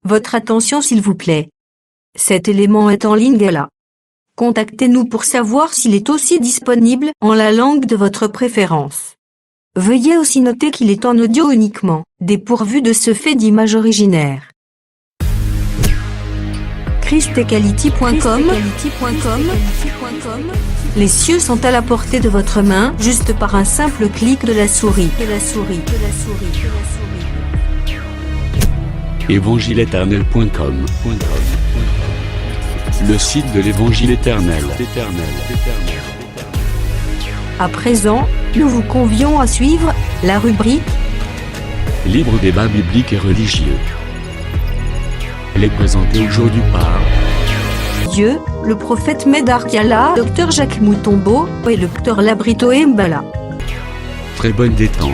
Votre attention s'il vous plaît. Cet élément est en ligne là. Contactez-nous pour savoir s'il est aussi disponible en la langue de votre préférence. Veuillez aussi noter qu'il est en audio uniquement, dépourvu de ce fait d'image originaire. christequality.com. Les cieux sont à la portée de votre main, juste par un simple clic de la souris. Évangileéternel.com, le site de l'Évangile éternel. À présent, nous vous convions à suivre la rubrique Libre débat biblique et religieux. Elle est présentée aujourd'hui par Dieu, le prophète Medar Kiala, Dr Jacques Moutombo et le Dr Labrito Mbala. Très bonne détente.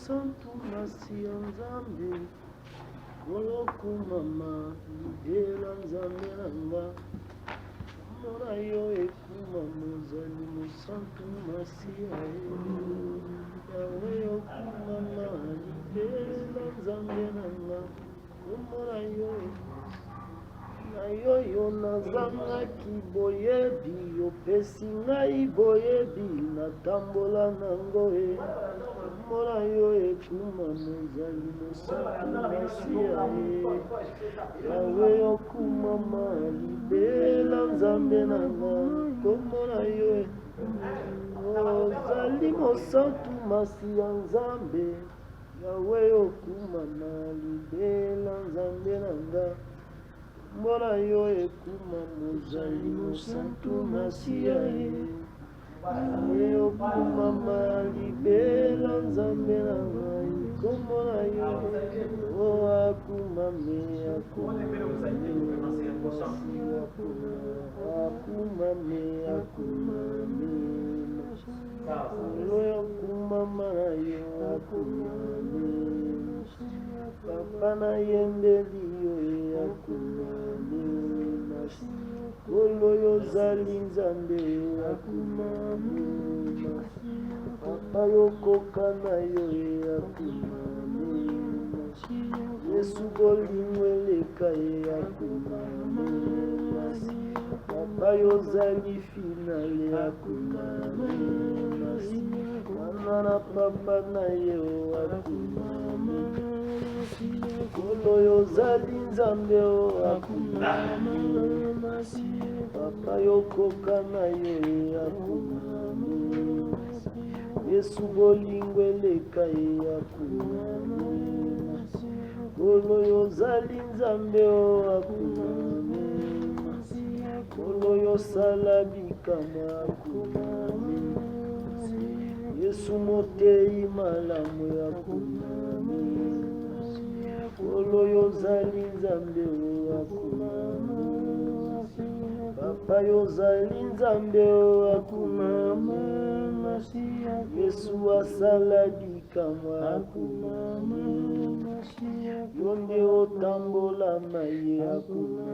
Santo Masia Nzambe Koloku mama Lidela Nzambe nanga Mora yo ekuma mozali Santo Masia Yawe okuma mama Lidela Nzambe nanga Mora yo na yo nazangaki boyebi opesi ngai boyebi natambola nango mora yo ekuma mozali mosantu masia yawe okuma malibela nzambe nanga komona yo ozali mosantu masia nzambe yawe okuma malibela nzambe nanga Mora yo ekuma mozali mosantu masia yo okuma malibela nzambe na ngai komona yo akuma me akuma me akuma mara yo akuma me papa na yembeli yo akuma Kolo yo zali nzambe akuma papa yo koka na yo akuma Yesu bolingo eleka akuma papa yo zali finale akuma mwana na papa na yo akuma Kolo yo zali nzambe akuma papa yo koka na yo akuma Yesu bolingo eleka akuma Kolo yo zali nzambe akuma Kolo yo sala bikama akuma Yesu motei malamu akuma Kolo yo zali nzambe akuma Papa yo zali nzambe akuma Yesu asala bikama akuma Yonde otambola na ye akuma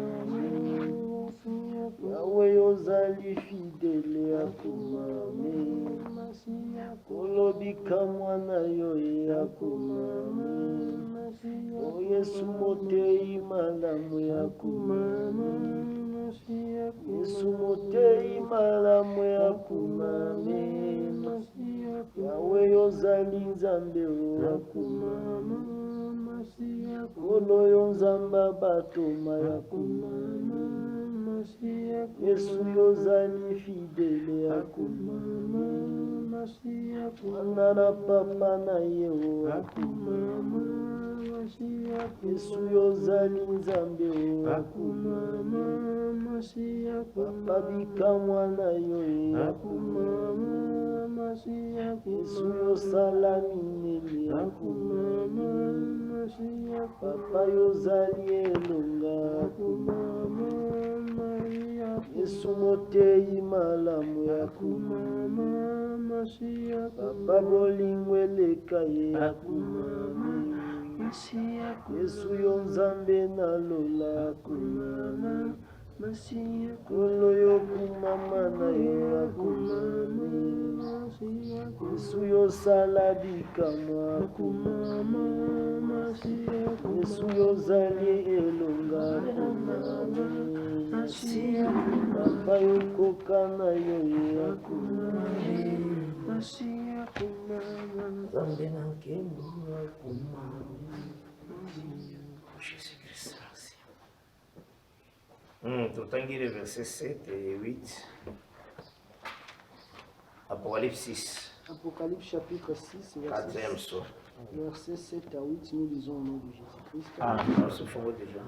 Yawe yo zali fidele akuma Kolo bikamwa na yo akuma O Yesu motei malamu akuma Yesu motei malamu akuma Yawe yo zali nzambe akuma Kolo yo nzamba batoma akuma Yesu yo zali fidele akuma Mwana na papa na ye akuma Yesu yo zali nzambe akuma papa bikamwa na yo akuma Yesu yo sala minene akuma papa yo zali elonga akuma Yesu motei malamu ya kumama, papa bolingo eleka ye ya kumami, Yesu yo nzambe nalola kumama, kolo yo kumama na yo ya kumami, Yesu yo sala bikamwa kumama, Yesu yo zali elonga kumami, papa yo koka na yo ya kumami, nzambe na nkembo ya kumami. Jésus-Christ, merci. Tutangi les versets 7 et 8. Apocalypse 6. Apocalypse chapitre 6, Quatrième saut. verset 7 à 8, nous lisons au nom de Jésus-Christ. Ah, nous souffrons déjà.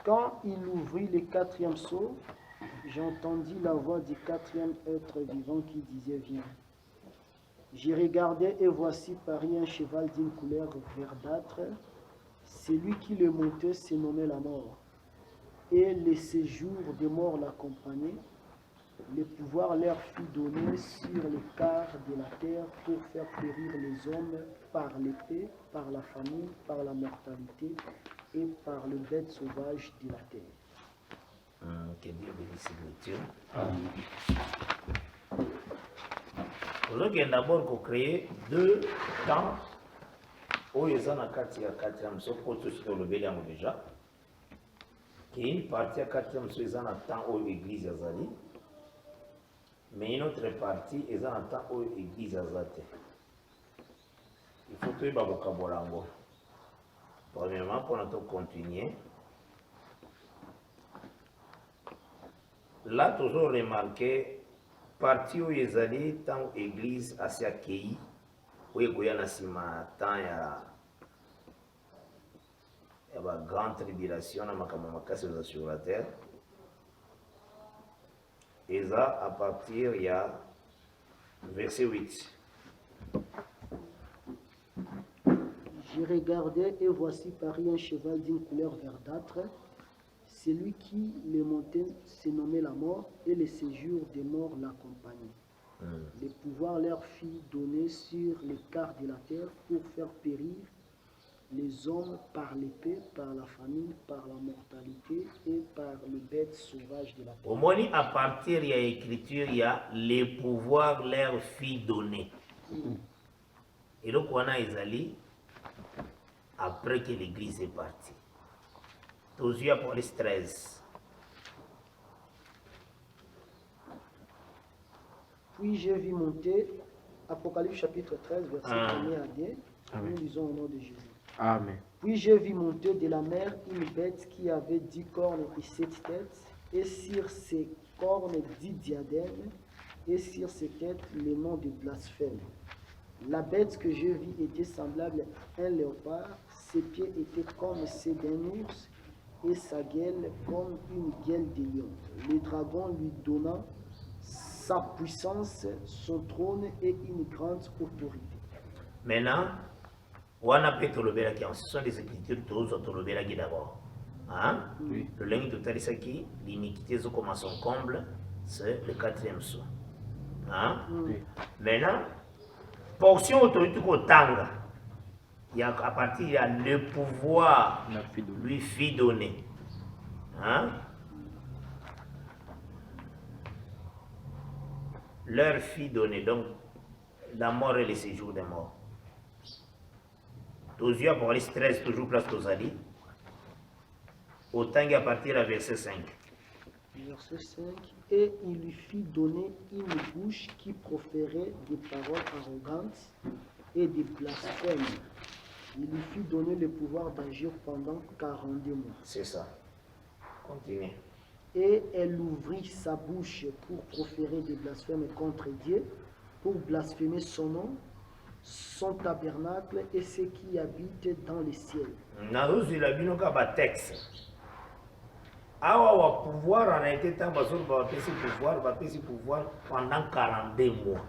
Quand il ouvrit le quatrième sceau, j'entendis la voix du quatrième être vivant qui disait: Viens. J'y regardais et voici paris un cheval d'une couleur verdâtre. Celui qui le montait se nommait la mort. Et le séjour des morts l'accompagnait. Le pouvoir leur fut donné sur les quart de la terre pour faire périr les hommes par l'épée, par la famine, par la mortalité et par le bête sauvage de la terre. Que Dieu bénisse cette lecture. Aujourd'hui, d'abord, qu'on crée deux temps où ils ont la quatrième saut, pour tout ce que le bélier déjà. Qui est une partie à quatrième saut, ils ont le temps où l'église est allée. Mais une autre partie, ils ont le temps où l'église est allée. Il faut que tu aies un vocabulaire. Premièrement, pour nous continuer. Là, toujours remarqué, partie où ils allaient, tant l'église a s'est accueillie, où il y a une grande tribulation sur la terre. Et ça, à partir, il y a verset 8. J'y regardais et voici paris un cheval d'une couleur verdâtre. Celui qui le montait se nommait la mort et le séjour des morts l'accompagnait. Le pouvoir leur fut donné sur les quarts de la terre pour faire périr les hommes par l'épée, par la famine, par la mortalité et par le bête sauvage de la terre. Au moins, à partir de l'écriture, il y a les pouvoirs leur fut donné. Et donc, on a Isaïe après que l'église est partie. Aux yeux Apocalypse 13. Puis j'ai vu monter, Apocalypse chapitre 13, verset 1 à 2. Nous lisons au nom de Jésus. Amen. Puis j'ai vu monter de la mer une bête qui avait 10 cornes et 7 têtes, et sur ses cornes 10 diadèmes, et sur ses têtes le nom de blasphème. La bête que je vis était semblable à un léopard, ses pieds étaient comme ceux d'un ours, et sa gueule comme une gueule de lion. Le dragon lui donna sa puissance, son trône et une grande autorité. Maintenant, on a pu tolobela qui ce sont des écritures tous tolobela qui d'abord. Hein? Oui. Le lingue de Talisaki, l'iniquité comme à son comble, c'est le quatrième saut. Hein? Oui. Maintenant, portion autorité au tanga. Il y a à partir il y a le pouvoir lui fit donner. Hein? Leur fit donner, donc la mort et le séjour des morts. Aux yeux Apocalypse 13, toujours place Tosali. Autant à partir du verset 5. Verset 5. Et il lui fit donner une bouche qui proférait des paroles arrogantes et des blasphèmes. Il lui fit donner le pouvoir d'agir pendant 42 mois. C'est ça. Continuez. Et elle ouvrit sa bouche pour proférer des blasphèmes contre Dieu, pour blasphémer son nom, son tabernacle et ceux qui habitent dans les ciels. Naruzi la binoka ba texte. Awa wa pouvoir en a été tant basur ba pesi pouvoir pendant 42 mois.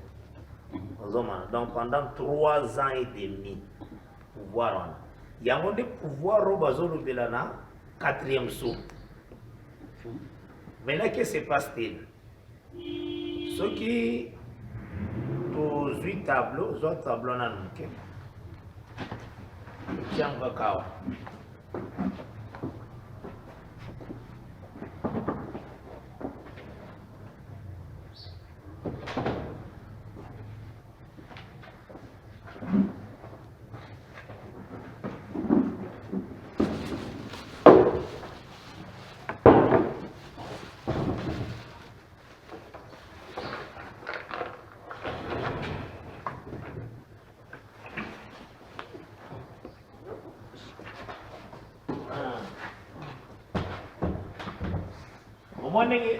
Donc pendant 3 ans et demi. Pouvoir il y a un pouvoir au basur belana 4e saut. Maintenant, qu'est-ce qui se passe-t-il? Ceux qui ont 8 tableaux, ils ont tableau dans le bouquet. Tiens, on va voir.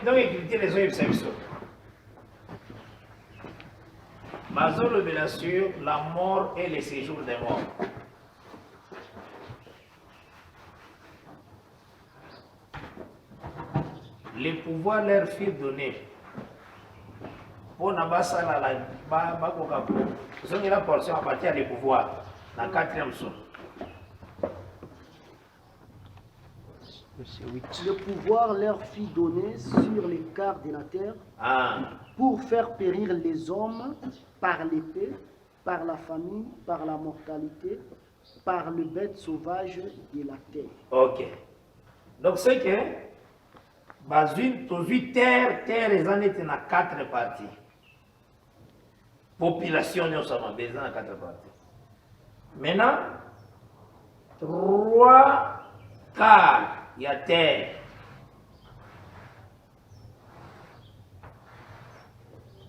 Donc, écriture les oeufs, c'est ça. Mazo le sur la mort et le séjour des morts. Les pouvoirs leur furent donnés. Pour n'abasser la bakokapo. Ils ont la portion à partir des pouvoirs. Dans le 4e son. Le pouvoir leur fut donné sur les quarts de la terre pour faire périr les hommes par l'épée, par la famine, par la mortalité, par le bête sauvage de la terre. Ok. Donc c'est que terre les années étaient dans 4 parties. Population nous sommes besoin dans 4 parties. Maintenant 3 quarts il y a terre.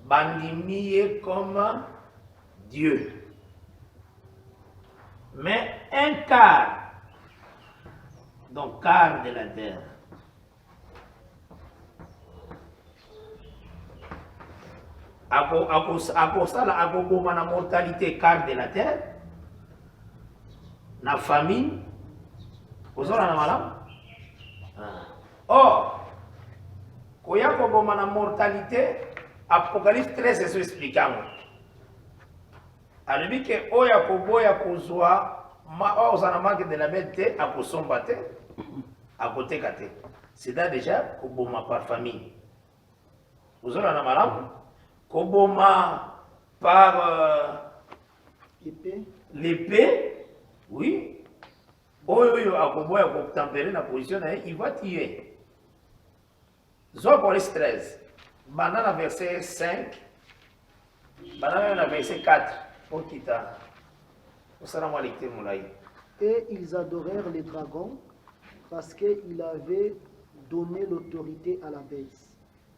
Bandimi comme Dieu. Mais un quart, donc quart de la terre. À la mortalité quart de la terre, la famine, vous avez la maladie. Or, quand il y a la mortalité, Apocalypse 13 c'est expliquant. Alors, il dit que Oya Koboya Kozwa, de la bête à Kosombate, à côté Kate. C'est là déjà Koboma par famille. Vous avez la maladie? Koboma par l'épée, oui. Oyo Akoboya pour tempérer la position, il va tuer. Apocalypse 13, banana verset 5, banana verset 4. Et ils adorèrent les dragons parce qu'il avait donné l'autorité à la bête.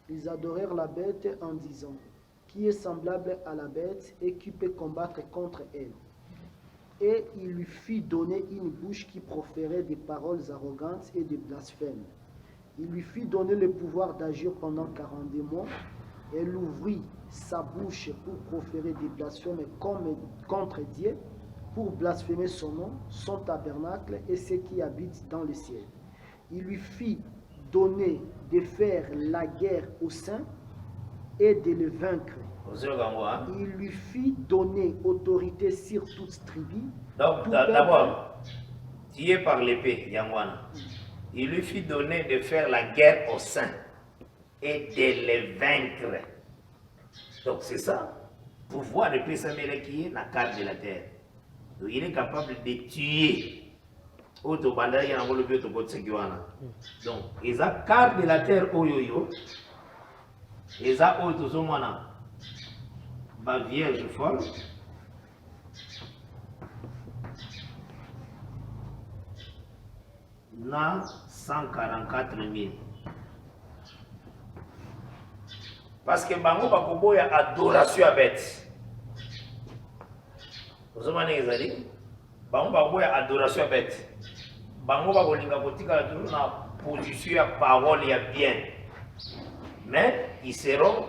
Ils adorèrent la bête en disant, qui est semblable à la bête et qui peut combattre contre elle. Et il lui fit donner une bouche qui proférait des paroles arrogantes et des blasphèmes. Il lui fit donner le pouvoir d'agir pendant 42 mois. Elle ouvrit sa bouche pour proférer des blasphèmes contre Dieu, pour blasphémer son nom, son tabernacle et ceux qui habitent dans le ciel. Il lui fit donner de faire la guerre aux saints et de le vaincre. Il lui fit donner autorité sur toute tribu. Donc, d'abord, tué par l'épée, Yangwana. Il lui fit donner de faire la guerre aux saints et de les vaincre. Donc, c'est ça. Pouvoir de Pessamele qui est la carte de la terre. Donc, il est capable de tuer. Donc, ils ont carte de la terre oyoyo. Ils ont autozomana. Ma vierge folle. Na 144 000. Parce que bango bakoboya adoration à bête. Vous avez dit, bango bakoboya adoration à bête. Bango bakolinga kotika na position ya parole ya bien. Mais ils seront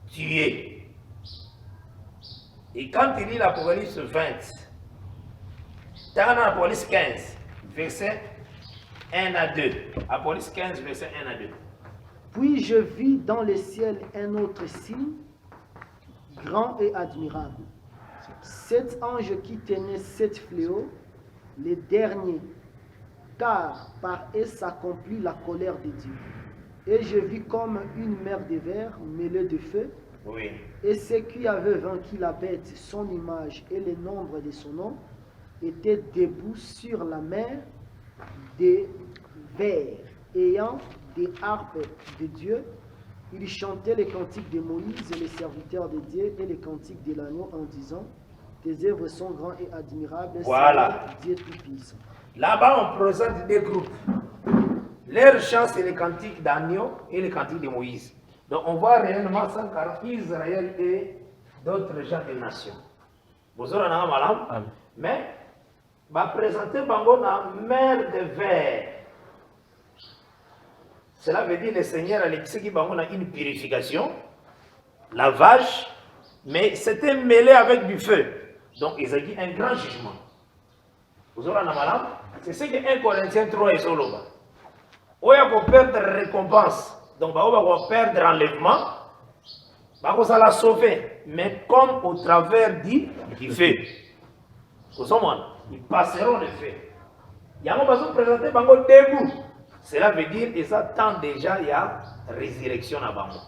tués. Et quand il lit l'Apocalypse 20, dans l'Apocalypse 15, verset 1 à 2. Apocalypse 15, verset 1 à 2. Puis je vis dans le ciel un autre signe, grand et admirable. 7 anges qui tenaient 7 fléaux, les derniers, car par eux s'accomplit la colère de Dieu. Et je vis comme une mer de verre mêlée de feu. Oui. Et ceux qui avaient vaincu la bête, son image et le nombre de son nom, étaient debout sur la mer des vers, ayant des harpes de Dieu. Ils chantaient les cantiques de Moïse et les serviteurs de Dieu et les cantiques de l'agneau en disant: tes œuvres sont grands et admirables, Voilà. Seigneur Dieu Tout-Puissant. Là-bas, on présente des groupes. Leur chant, c'est les cantiques d'agneau et les cantiques de Moïse. Donc, on voit réellement ça car Israël et d'autres gens des nations. Vous aurez un malam, mais va présenter Bango dans mer de verre. Cela veut dire le Seigneur a qui Bango a une purification, lavage, mais c'était mêlé avec du feu. Donc, il a dit un grand jugement. Vous aurez un malam, c'est ce que 1 Corinthiens 3 est sur le bas. On va perdre récompense. Donc, on va perdre enlèvement. On va la sauver. Mais comme au travers du feu. Vous savez, ils passeront le feu. Il y a un besoin de présenter Bango debout. Cela veut dire qu'ils attendent déjà, il y a résurrection à Bango.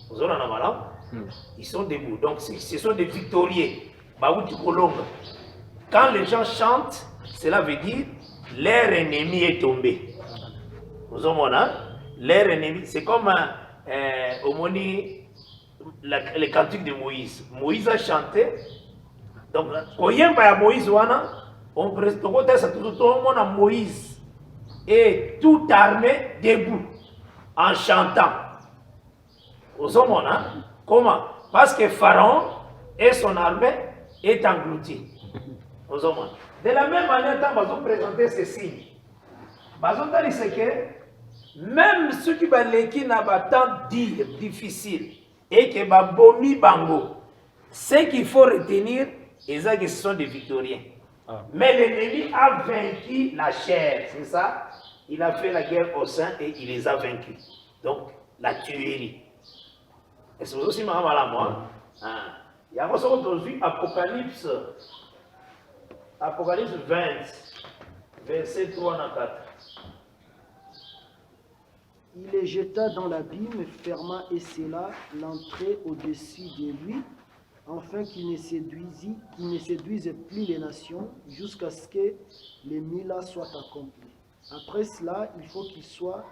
Vous avez un malin? Ils sont debout. Donc, ce sont des victorieux. Quand les gens chantent, cela veut dire leur ennemi est tombé. Vous avez leur ennemi, c'est comme le cantique de Moïse. Moïse a chanté. Donc, quand il y a Moïse, on présente tout le monde à Moïse et toute armée debout en chantant. Vous avez comment? Parce que Pharaon et son armée est englouti. Vous avez de la même manière, quand on présenter ces signes, c'est que même ceux qui n'ont pas tant dire difficile et qui ont bomi bango, ce qu'il faut retenir, c'est que ce sont des victoriens. Mais l'ennemi a vaincu la chair, c'est ça? Il a fait la guerre au sein et il les a vaincus. Donc, la tuerie. Et c'est aussi ma à moi. Il y a aujourd'hui Apocalypse 20, verset 3 à 4. Il les jeta dans l'abîme, ferma et scella l'entrée au-dessus de lui, afin qu'il ne séduise plus les nations, jusqu'à ce que les 1000 ans soient accomplis. Après cela, il faut qu'il soit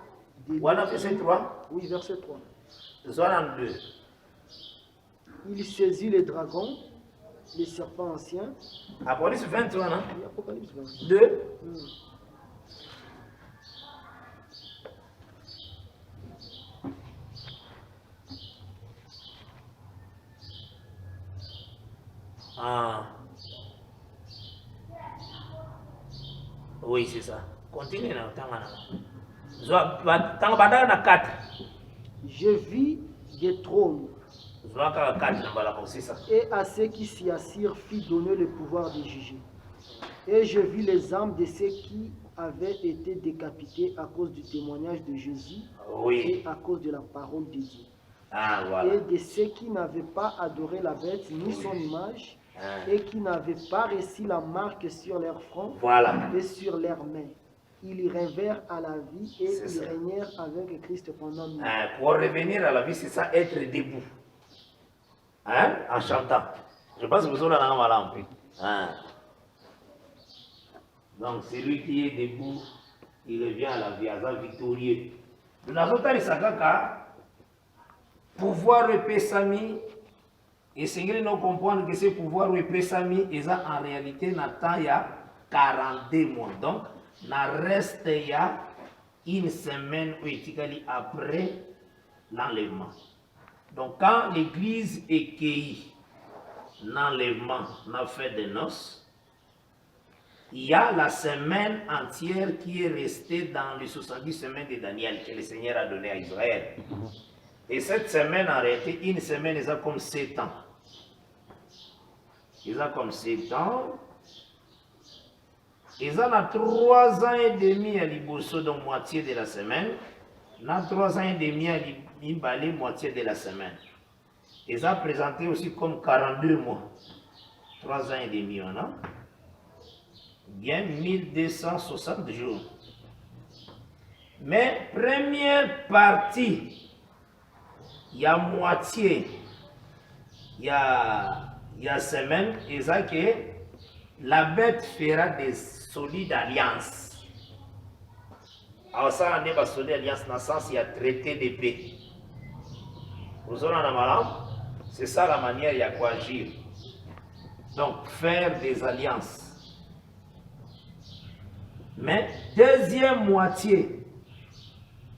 Voilà, verset 3. Oui, verset 3. 62. Il saisit les dragons, les serpents anciens. Apocalypse 21, hein? Oui, Apocalypse 20. 2. Ah. Oui, c'est ça. Continue là, tant 4. Je vis des trônes, et à ceux qui s'y assirent fit donner le pouvoir de juger. Et je vis les âmes de ceux qui avaient été décapités à cause du témoignage de Jésus, oui, et à cause de la parole de Dieu. Ah, voilà. Et de ceux qui n'avaient pas adoré la bête ni son image, et qui n'avaient pas reçu la marque sur leur front, voilà, et sur leurs mains. Ils y revinrent à la vie et ils régnèrent avec Christ pendant 1000 ans. Pour revenir à la vie, c'est ça, être debout. Hein? En chantant. Je pense que vous avez un peu. Donc, celui qui est debout, il revient à la vie, à la victorieux. Nous avons dit ça, pouvoir repésami, et Seigneur nous comprendre que ce pouvoir repésami, et ça en réalité, Nathan, il y a 42 mois. Donc, il reste il y a une semaine après l'enlèvement. Donc, quand l'église est cueillie, l'enlèvement n'a fait de noces, il y a la semaine entière qui est restée dans les 70 semaines de Daniel que le Seigneur a donné à Israël. Et cette semaine, en réalité, une semaine, ils ont comme 7 ans. Ils ont comme 7 ans. Ils ont 3 ans et demi à Liboso, donc moitié de la semaine. Ils ont 3 ans et demi à Limbali, moitié de la semaine. Ils ont présenté aussi comme 42 mois. 3 ans et demi, on a. Bien 1260 jours. Mais première partie, il y a moitié, il y a semaine, et ça que la bête fera des solides alliances. Alors ça, on est pas solide alliance dans le sens il y a traité de paix. Vous en avez c'est ça la manière il y a quoi agir. Donc faire des alliances. Mais deuxième moitié,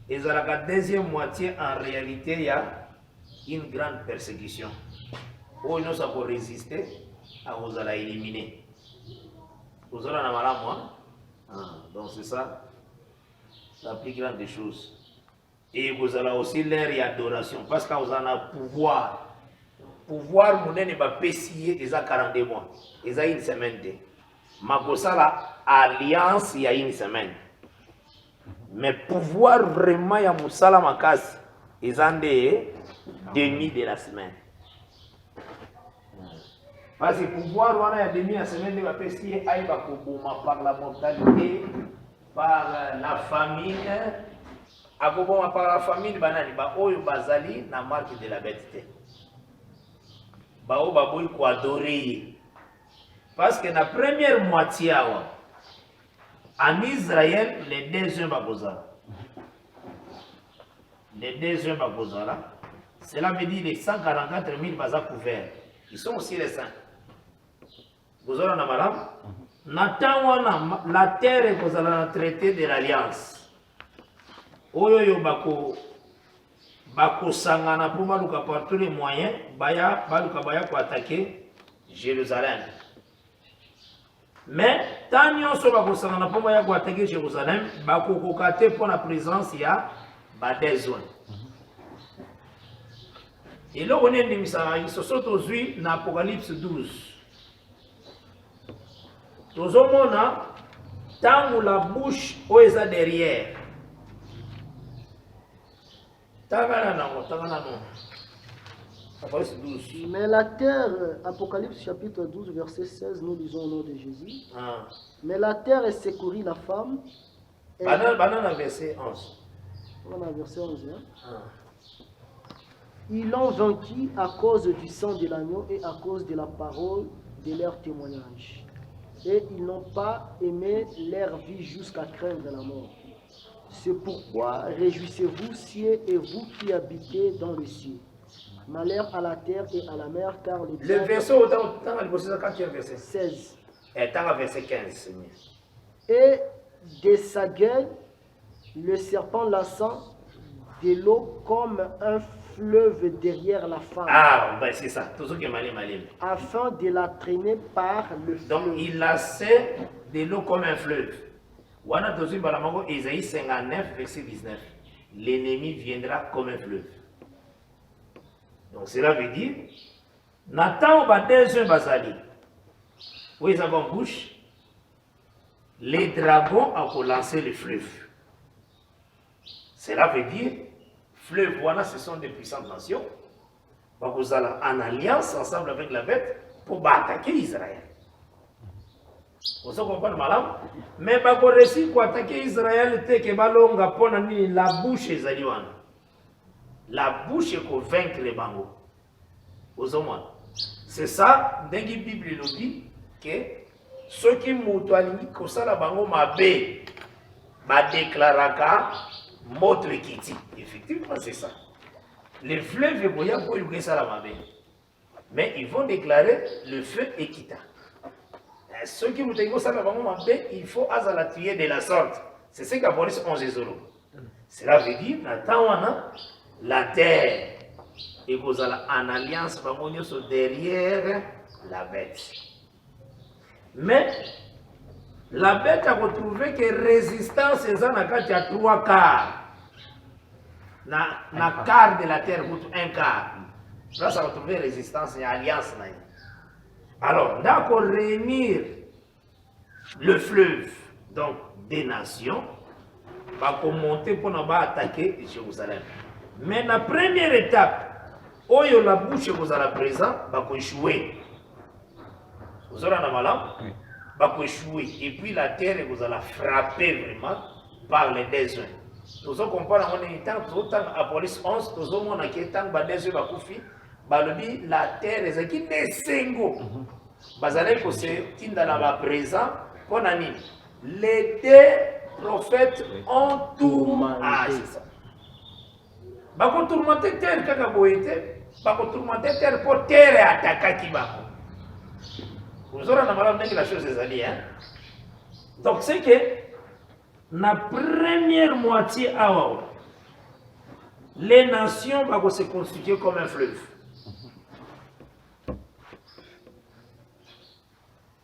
et dans la deuxième moitié, en réalité, il y a une grande persécution. Où nous avons résister, à vous allez éliminer. Vous en avez moi? Donc c'est ça, la plus grande des choses. Et vous allez aussi l'air et adoration, parce que vous en avez pouvoir. Pouvoir, vous n'avez pas payé, ils ont 42 mois, ils ont une semaine. Ma la alliance, il y a une semaine. Mais pouvoir vraiment, il y a Moussala Makas, ils ont des demi de la semaine. Parce que pouvoir, on a demi de la semaine, il va payer par la mortalité, par la famine. Par la famine, il va bazali na marque de la bêteté. Il faut adorer. Parce que la première moitié, en Israël, les deux hommes les deux hommes cela veut dire les 144 000 bazars couverts. Ils sont aussi les saints. Vous avez un madame? Nathan, la terre est dans le traité de l'Alliance. Oyo bako sangana pour maluka par tous les moyens, baya pour attaquer Jérusalem. Mais tant que bako sangana pour baya pour attaquer Jérusalem, bako kokate pour la présence il y a des zones. Et là on est ils se sont aujourd'hui dans Apocalypse 12. Nous avons tant la bouche où est derrière. Mais la terre, Apocalypse chapitre 12, verset 16, nous lisons au nom de Jésus. Mais la terre est secourue la femme. Banana verset 11. Voilà, verset 11. Ils l'ont vaincu à cause du sang de l'agneau et à cause de la parole de leur témoignage. Et ils n'ont pas aimé leur vie jusqu'à craindre la mort. C'est pourquoi réjouissez-vous, cieux, et vous qui habitez dans le ciel. Malheur à la terre et à la mer, car les le verset autant quand tu as verset 16. Et tant verset 15. Et de sa gueule, le serpent lassant de l'eau comme un fleuve derrière la femme. Ah, ben c'est ça. Tout ce qui est malin. Afin de la traîner par le fleuve. Donc il lassait de l'eau comme un fleuve. Wana Tozu Balamango, Ésaïe 59, verset 19. L'ennemi viendra comme un fleuve. Donc cela veut dire, Nathan va deuxième basali. Où ils ont en bouche, les dragons ont lancé le fleuve. Cela veut dire, fleuve, voilà, ce sont des puissantes nations. Vous allez en alliance ensemble avec la bête pour attaquer Israël. Vous comprenez, madame? Mais vous réussi pour attaquer Israël, c'est que la bouche est zaliwana. La bouche est pour vaincre les bangos. Vous comprenez? C'est ça, dans la Bible, il dit que ceux qui m'ont comme ça, la bango m'a déclaré motre kiti. Effectivement, c'est ça. Les fleuves boya pour y ça la mabé. Mais ils vont déclarer le feu est quittant. Ceux qui vous disent ça, il faut la tuer de la sorte. C'est ce qu'a Boris 11 euros. Cela veut dire, la terre, et vous allez en alliance derrière la bête. Mais la bête a retrouvé que résistance est à 3 quarts. Na quart de la terre, un quart. Là, ça va trouver résistance et alliance. Alors, d'accord, réunir le fleuve, donc des nations, va monter pour attaquer Jérusalem. Mais la première étape, où la bouche vous allez présent, va échouer. Vous aurez un malin, va échouer. Et puis la terre vous allez frapper vraiment par les déserts. Nous avons compris à police 11, nous avons dit que la terre est qui descengo. Bazalé que c'est dans la présent pour les deux prophètes ont tourmenté. Bako tourmenté terre kaka boyete, bako tourmenté terre pour terre attaquer qui bako. Vous aurez la chose des alliés. Donc c'est que la première moitié à les nations vont se constituer comme un fleuve.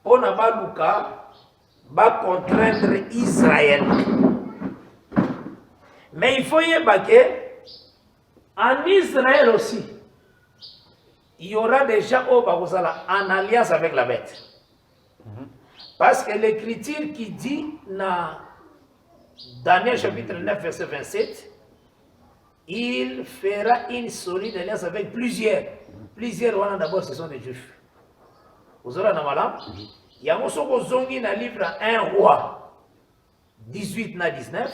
On n'a pas le cas, va contraindre Israël. Mais il faut y avoir en Israël aussi, il y aura déjà en alliance avec la bête. Parce que l'écriture qui dit dans Daniel chapitre 9 verset 27, il fera une solide alliance avec plusieurs. Plusieurs, d'abord ce sont des juifs. Vous aurez un malin. Il y a un zongi dans le livre 1 roi 18 na 19.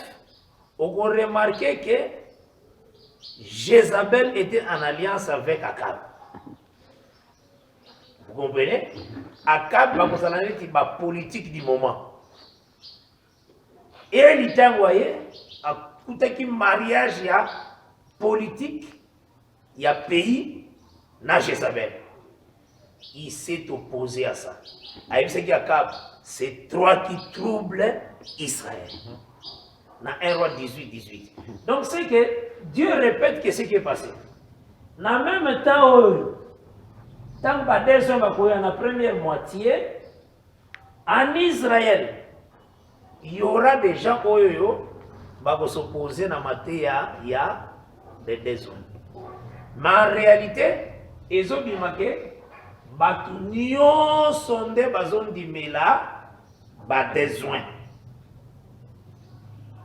On remarqué que Jézabel était en alliance avec Akab. Vous comprenez? Akab va la politique du moment. Et il était envoyé à un mariage, il y a politique, il y a pays, na Jézabel. Il s'est opposé à ça. C'est toi qui troubles Israël. Dans 1 roi 18. Donc c'est que Dieu répète que ce qui est passé. Dans le même temps, tant que la première moitié, en Israël, il y aura des gens qui vont s'opposer à la il y a des besoins. Mais en réalité, ils ont dit que Batunion sonde bazon di mela ba besoin.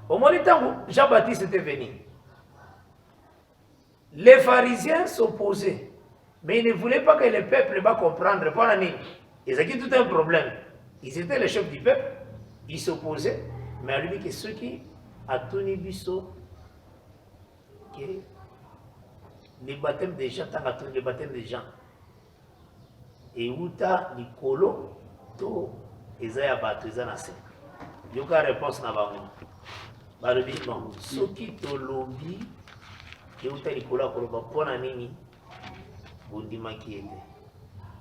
Au moment où Jean-Baptiste était venu, les pharisiens s'opposaient, mais ils ne voulaient pas que le peuple va comprendre. Ils avaient tout un problème. Ils étaient les chefs du peuple, ils s'opposaient, mais on lui dit que ceux qui a tenu biso, que les baptêmes des gens, tant que les baptêmes des gens. Et uta likolo to ezaya bato ezana se yoka réponse na bango balobi non soki tolobi uta likolo akoloba mpona nini bondimaki ete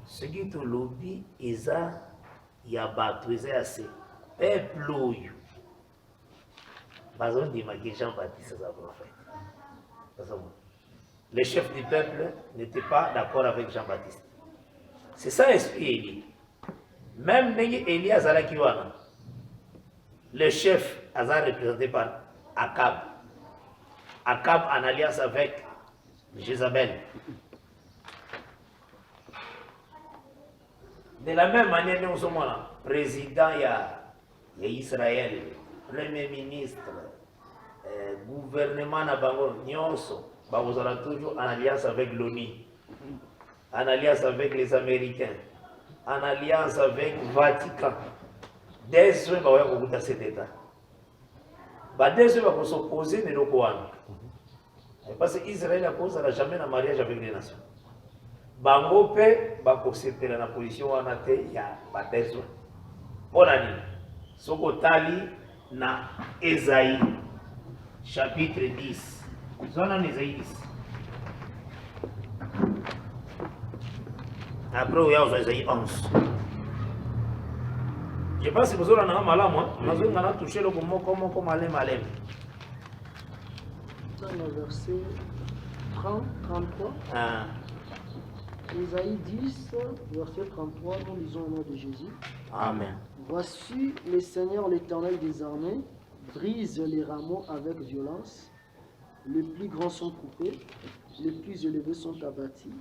soki tolobi eza ya bato eza ya se peuple oyo bazondimaki Jean-Baptiste aza prophète. Les chefs du peuple n'étaient pas d'accord avec Jean-Baptiste. C'est ça l'esprit Élie. Même Élie Azalakiwana, le chef Azar représenté par Akab. Akab en alliance avec Jézabel. De la même manière, nous sommes là. Président, il y a Israël, Premier ministre, gouvernement na bango nyonso, vous aurez toujours en alliance avec l'ONU. En alliance avec les Américains, en alliance avec le Vatican. Dès que vous avez cet État, dès que vous s'opposer, ne parce que Israël n'a jamais un mariage avec les nations. Bango pe bakosepela na position wana te ya besoin. Onani sokotali na Esaïe chapitre 10. Zona Esaïe 10. Après, il y a Esaïe 11. Je pense que vous avez un malade, moi. Vous avez touché le mot comme malem. Dans le verset 30, 33. Esaïe 10, verset 33, nous lisons au nom de Jésus. Amen. Voici le Seigneur l'Éternel des armées brise les rameaux avec violence. Les plus grands sont coupés, les plus élevés sont abattus.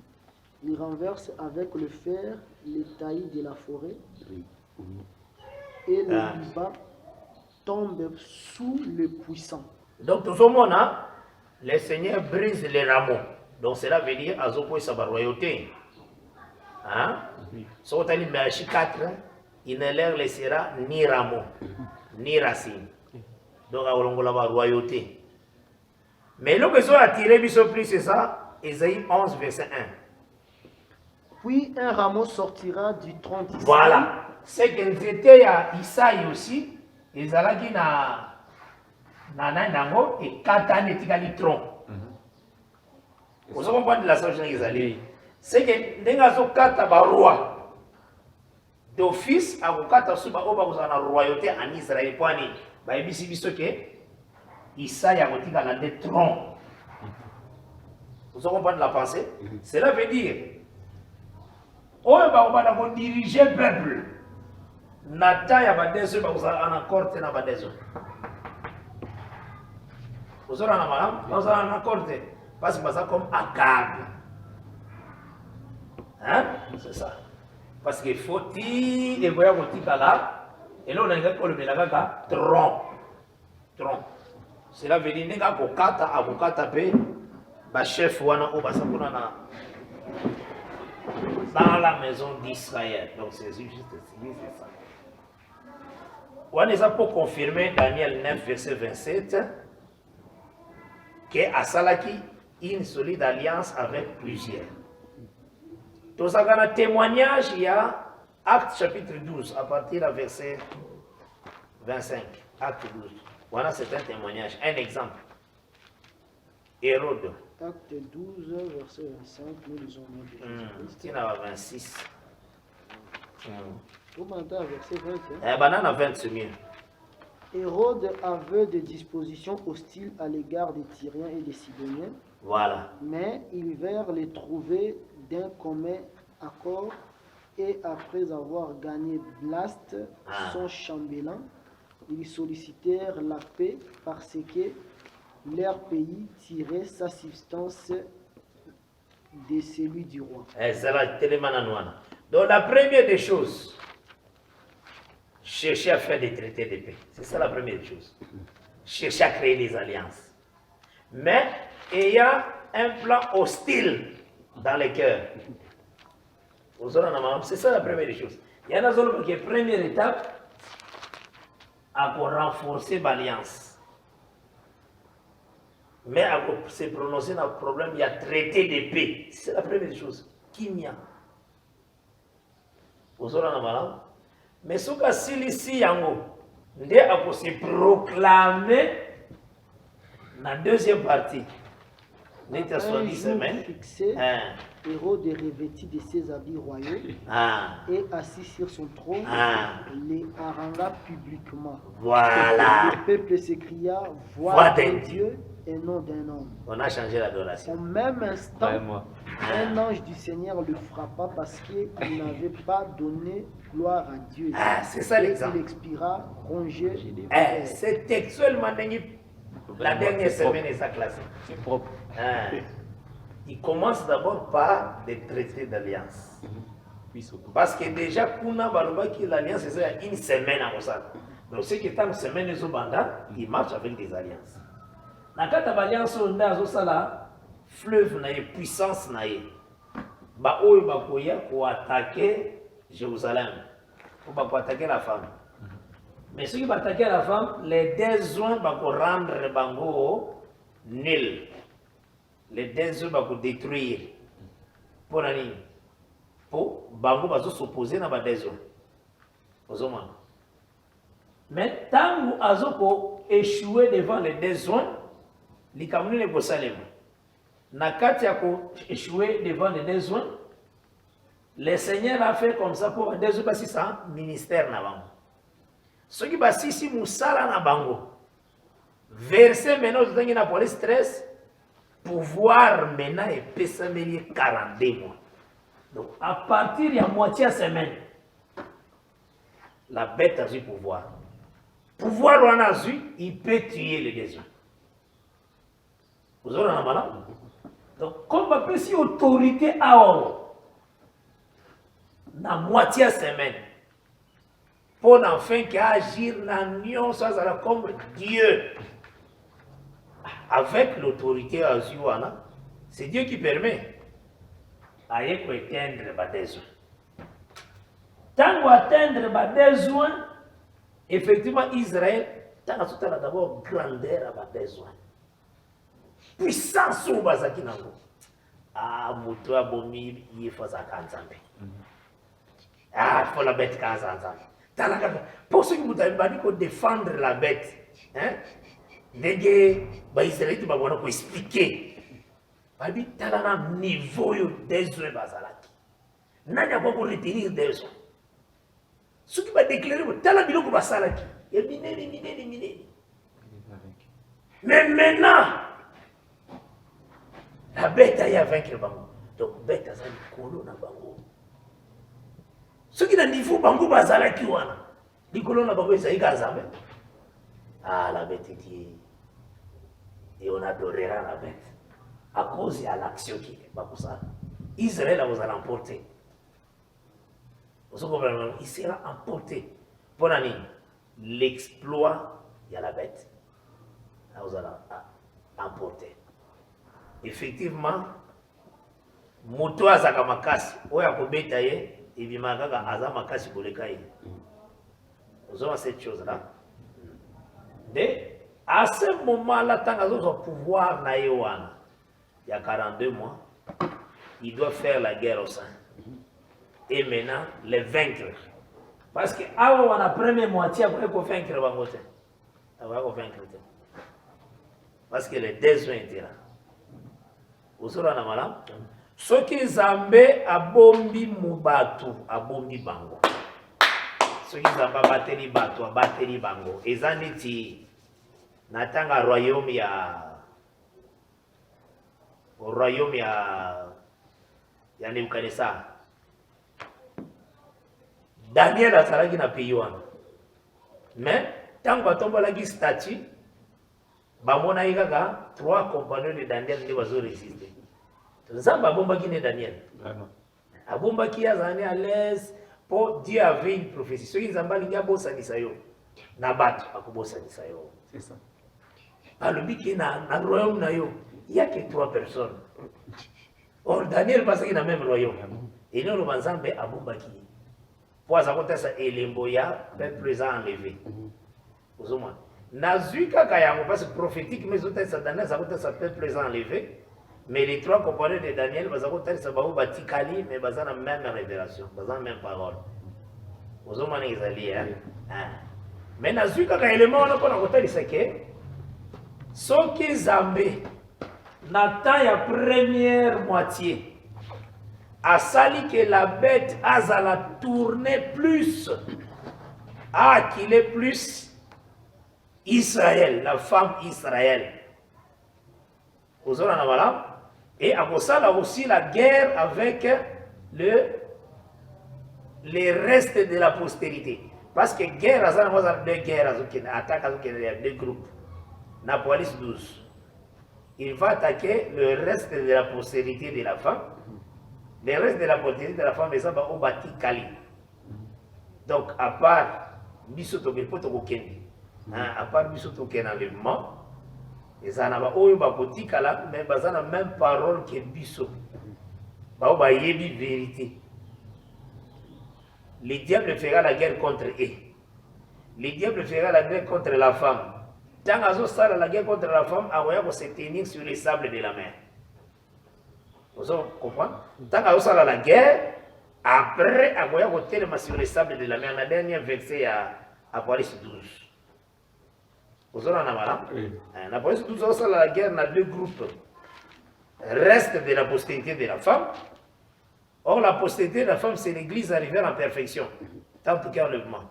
Il renverse avec le fer les taillis de la forêt et le bas tombe sous le puissant. Donc, tout ce monde, le Seigneur brise les rameaux. Donc, cela veut dire à sa royauté. Hein? Si on a dit 4, il ne leur laissera ni rameaux, ni racines. Donc, on a la royauté. Mais le que soit attiré plus c'est ça, Ésaïe 11 verset 1. Puis un rameau sortira du tronc d'Isaïe. Voilà. C'est que c'était à Isaïe aussi, ils allaient na nanango et katane tikali tronc. Vous comprenez la sagesse qu'ils allaient. C'est que n'engazo kata ba roi d'office à kata suba oba kozana royauté en Israël kwani ba ebisi biso ke Isaïe a kotika na des troncs. Vous comprenez la pensée? Cela veut dire oyo bakobanda kodirige peuple na ta ya badeso bakozala na corte na badeso kozala na malamu bakozala na corte parce que baza comme Akab, hein? C'est ça, parce que faut-il evoya kotikala elo nanga kolobela kaka tronc. Cela veut dire ndenge akokata mpe bachef wana oyo baza kuna na dans la maison d'Israël. Donc c'est juste ça. On est pour confirmer Daniel 9, verset 27, que Asalaki une solide alliance avec plusieurs. Dans un témoignage, il y a Acte chapitre 12, à partir du verset 25. Acte 12. Voilà, c'est un témoignage, un exemple. Hérode. Acte 12, verset 25, nous lisons le nom de Jésus-Christ. Il y en a 26. Comment on verset 20? Eh ben, on a 20, c'est mieux. Hérode avait des dispositions hostiles à l'égard des Tyriens et des Sidoniens. Voilà. Mais ils vinrent les trouver d'un commun accord et après avoir gagné Blast, son chambellan, ils sollicitèrent la paix parce que leur pays tirait sa substance de celui du roi. Donc la première des choses, chercher à faire des traités de paix. C'est ça la première chose. Chercher à créer des alliances. Mais il y a un plan hostile dans les cœurs. C'est ça la première des choses. Il y en a d'autres qui est première étape à renforcer l'alliance. Mais à se prononcer dans le problème, il y a traité de paix. C'est la première chose. Kimia. Mais ce que si yango, ndé a se proclamer dans la deuxième partie. Un jour fixé, Hérode revêtit de ses habits royaux et assis sur son trône, les harangua publiquement. Voilà. Le peuple s'écria, voix d'un Dieu et non d'un homme. On a changé l'adoration. Au même instant, un ange du Seigneur le frappa parce qu'il n'avait pas donné gloire à Dieu. C'est ça l'exemple. Il expira rongé. C'est textuellement la dernière semaine de sa classe. C'est propre. Il commence d'abord par des traités d'alliance. Parce que déjà, l'alliance, c'est une semaine à Moussa. Donc, ceux qui est en semaine de Zobanda, ils marchent avec des alliances. Dans le cas de l'alliance, on a fleuve, puissance, pour attaquer Jérusalem, pour attaquer la femme. Mais ceux qui vont attaquer la femme, les besoins vont rendre Bango nul. Les besoins vont détruire. Pour la ligne. Pour Bango va s'opposer à la besoin. Mais tant que Azoko échoué devant les besoins, les Camerounais ne peuvent pas. Nakati a échoué devant les besoins. Le Seigneur a fait comme ça pour les besoins parce que c'est un ministère. Ce qui va si Moussala na bango, verser maintenant pour le stress, pouvoir maintenant et pésamelier 42 mois. Donc à partir de la moitié de semaine, la bête a du pouvoir. Pouvoir on a eu, il peut tuer les besoins. Vous aurez un malade. Donc comme on peut si autorité à or, la moitié de semaine. Pour enfin qu'agir l'union soit comme Dieu. Avec l'autorité à Zuana, c'est Dieu qui permet à éteindre les besoins. Tant qu'on atteindre les besoins, effectivement Israël, tant qu'on a d'abord grandeur à besoin. puissance au bazaki nango. Ah, moto a bomi, il faut ça kanzambe. Ah, il faut la bête kanzambe. Pour ceux qui vous avez défendre la bête, hein? Dès bah Israël va voir expliquer. Babi talana niveau des œufs bazalaki. Nanya pas pour retenir des œufs. Ce qui va déclarer talana biloko basalaki. Et miné. Mais maintenant, la bête a vaincre bango. Donc bête a zali kolo na bango. Ce qui est niveau bango bazalaki wana. Likolo na bango ezali kazambe. Ah, la bête dit. Et on adorera la bête. À cause de l'action qui est pas pour ça. Israël vous allez emporter. Vous comprenez? Il sera emporté. Pour l'exploit, il y a la bête. Là, vous allez emporter. Effectivement, moto azaka makasi, oya kobeta ye, et bimaka aza makasi boleka ye. Vous avez cette chose-là. Mais à ce moment-là, tant qu'ils ont pouvoir na Yohan, il y a 42 mois, il doit faire la guerre au sein. Et maintenant, les vaincre. Parce que avant la première moitié, après qu'on vaincre, parce que les deux ont été là. Vous savez, ceux qui zambé à bombi mubatu, à bombi bango. Ceux qui zamba bateri batu, à bateri bango. Et zaniti, natanga royaume ya Nebukadnezar. Daniel a salagi na pays wana. Mais tant que tombe la statue, bamona ikaka 3 compagnons de Daniel ne bazo résister. Zamba bomba qui ne Daniel. A bomba qui a zane à l'aise pour Dieu avait une prophétie. Ceux qui zamba linga bossa ni sayo. Na batu akubosa ni sayo. C'est ça. Alors biki na royaume na yo, il y a que 3 personnes. Or Daniel parce qu'il a même royaume. Et nous le banzambe a bomba qui pour ça côté ça elemboya peuple présent enlevé. Vous avez Nazuka kayango parce que prophétique mais autres ça Daniel ça côté ça peuple présent enlevé. Mais les 3 compagnons de Daniel parce que ça va batikali mais bazana la même révélation, bazana la même parole. Vous avez les hein. Mais Nazuka ka élément on a pas côté ça que ceux qui zambé n'attend la première moitié. A sali que la bête a la tourner plus, qu'il est plus Israël, la femme Israël. Vous avez voilà. Et à ça là aussi la guerre avec les restes de la postérité. Parce que guerre, à ça, deux guerres, attaque à deux groupes. Napoléon 12. Il va attaquer le reste de la postérité de la femme. Le reste de la postérité de la femme, ça va au bâti Kali. Donc, à part Bissoto, à part Bissoto qui est enlèvement, et ça n'a pas eu bâti Kala, mais ça n'a même parole que Bissot. Bah, bah, y a vérité. Le diable fera la guerre contre eux. Le diable fera la guerre contre la femme. Tant que ça, la guerre contre la femme, il va se tenir sur les sables de la mer. Vous comprenez? Tant que ça, la guerre, après, il va se tenir sur les sables de la mer. La dernière verset à Apocalypse 12. Vous avez en Apocalypse 12, ça, la guerre, il y a 2 groupes. Reste de la postérité de la femme. Or, la postérité de la femme, c'est l'église arrivée en perfection. Tant qu'enlèvement.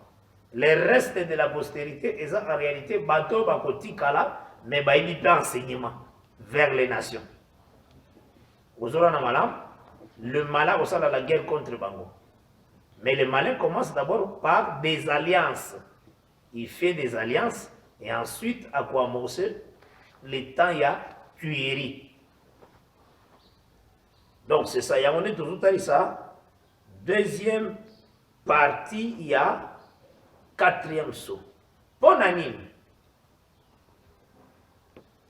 Les restes de la postérité, ils ont en réalité bateau bakoti kala, mais il y a enseignement vers les nations. Vous aurez un malin, le malin au la guerre contre Bango. Mais le malin commence d'abord par des alliances. Il fait des alliances et ensuite, à quoi amorcer, le temps il y a tuerie. Donc c'est ça, il y a on est toujours à ça. Deuxième partie, il y a 4e saut. Bon ami.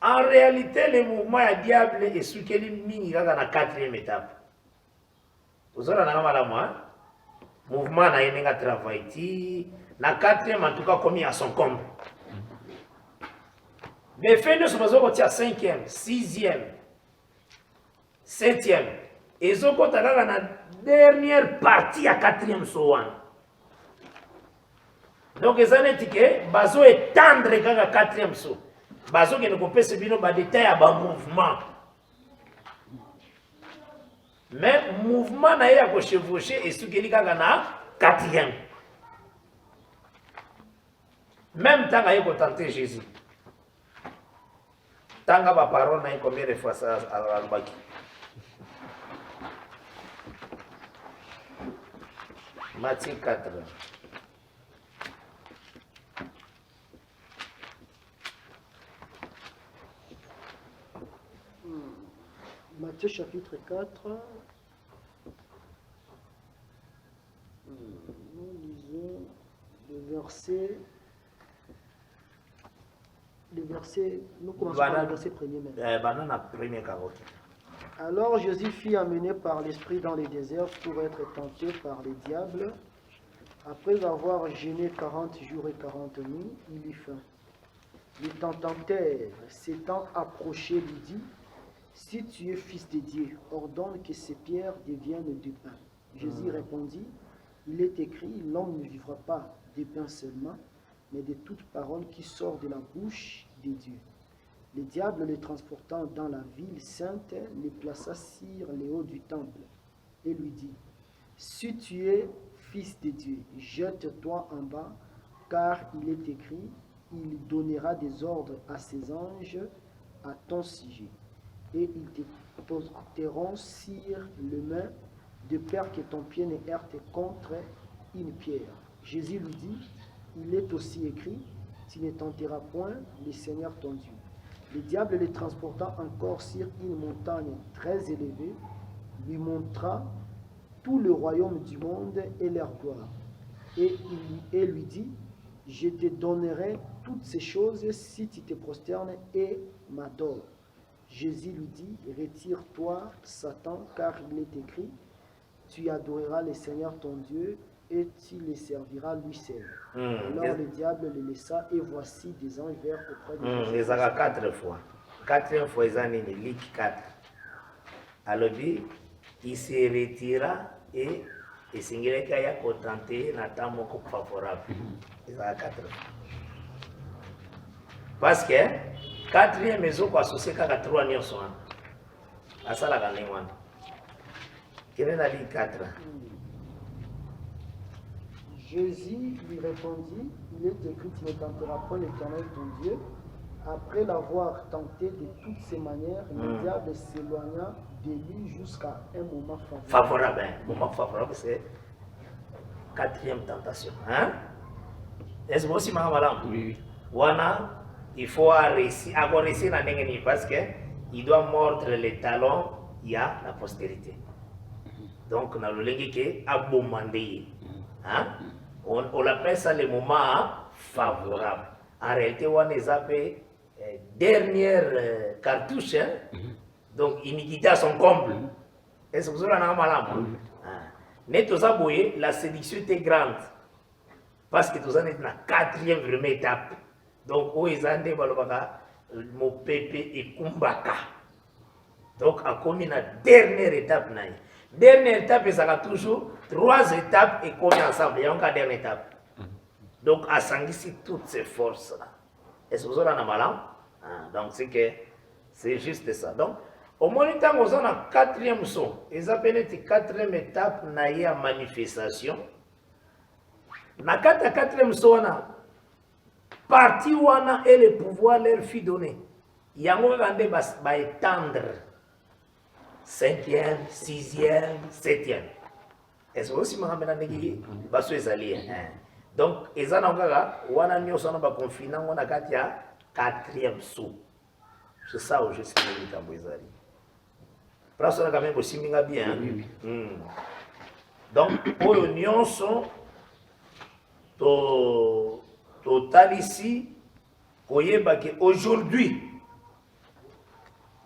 En réalité, le mouvement à diable est ce qu'il y a dans la 4e étape. Vous avez un mouvement à travailler. La 4e, en tout cas, commis à son comble. Mais fait nous sommes à 5e, 6e, 7e. Et ce qu'on a dans la dernière partie à 4e soin. Donc, les années que bazo étendre quand à 4e saut. Bazo qui ne peut pas se dire des détails à bas mouvement. Mais mouvement n'a pas de chevaucher et ce qui est na 4e. Même tant qu'il a tenté Jésus. Tant que ma parole n'a combien de fois ça à l'Albaki. Matthieu 4. Matthieu chapitre 4. Nous lisons le verset, nous commençons par le verset premier même. Alors Jésus fut amené par l'Esprit dans les déserts pour être tenté par les diables. Après avoir jeûné 40 jours et 40 nuits, il eut faim. Le tentateur, s'étant approché, lui dit: si tu es fils de Dieu, ordonne que ces pierres deviennent du pain. Jésus répondit: il est écrit, l'homme ne vivra pas de pain seulement, mais de toute parole qui sort de la bouche de Dieu. Le diable, le transportant dans la ville sainte, le plaça sur le haut du temple et lui dit: si tu es fils de Dieu, jette-toi en bas, car il est écrit, il donnera des ordres à ses anges à ton sujet, et ils te porteront sur le main, de peur que ton pied ne heurte contre une pierre. Jésus lui dit: il est aussi écrit, tu ne tenteras point le Seigneur ton Dieu. Le diable, le transportant encore sur une montagne très élevée, lui montra tout le royaume du monde et leur gloire. Et lui dit: je te donnerai toutes ces choses si tu te prosternes et m'adores. Jésus lui dit: retire-toi, Satan, car il est écrit, tu adoreras le Seigneur ton Dieu et tu le serviras lui seul. Alors le diable le laissa, et voici des anges vinrent auprès de Jésus. Les a 4 fois. 4e fois, ils ont une ligue 4. Alors, il se retira et il s'est dit qu'il a contenté un mot favorable. Ils ont 4 fois. Parce que 4e maison est associée à 3 nions. À ça, la gagne. Quelle est la ligue 4? Jésus lui répondit: il est écrit, tu ne tenteras point l'Éternel ton Dieu. Après l'avoir tenté de toutes ces manières, le diable s'éloigna de lui jusqu'à un moment favorable. Favorable, hein? Moment favorable, c'est 4e tentation. Hein? Est-ce que vous aussi, madame? Oui. Wana, il faut réussir dans l'ennemi parce qu'il doit mordre les talons, il y a la postérité. Donc, on a le lingue qui est abomandé. Hein? On appelle ça le moment favorable. En réalité, on les appelle dernière cartouche. Hein? Donc, iniquité à son comble. Est-ce que vous avez un malade? La séduction était grande. Parce que tout ça est la 4e vraiment étape. Donc, où ils ont dit mon pépé et kumbaka. Donc, à commis la dernière étape. Dernière étape, ça a toujours 3 étapes et commis ensemble. Il y a encore dernière étape. Donc, à s'engager toutes ces forces-là. Est-ce que vous avez un malin? Donc, c'est juste ça. Donc, au moins, temps, on a 4e son. Ils appellent la 4e étape, na manifestation. Na 4e son, partie où on a et le pouvoir leur fut donné. Il y a un va étendre. 5e, 6e, 7e. Est-ce que vous aussi m'avez dit que c'est allié? Donc, ils ont un confinement, on a 4e saut. C'est ça où je suis venu à Boisari. Parce qu'on a quand même aussi bien. Donc, pour l'union sont total ici, aujourd'hui,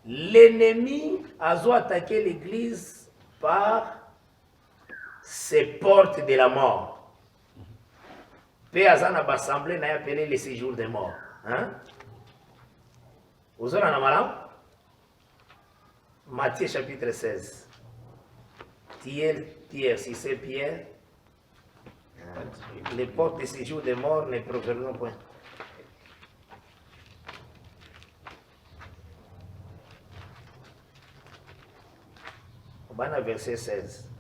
l'ennemi a attaqué l'église par ses portes de la mort. Puis Azan a assemblé, n'a appelé les séjours des morts. Hein? Vous avez un amalam? Matthieu chapitre 16. Pierre, si c'est Pierre, les portes de séjour des morts ne proveront point. On va verset 16.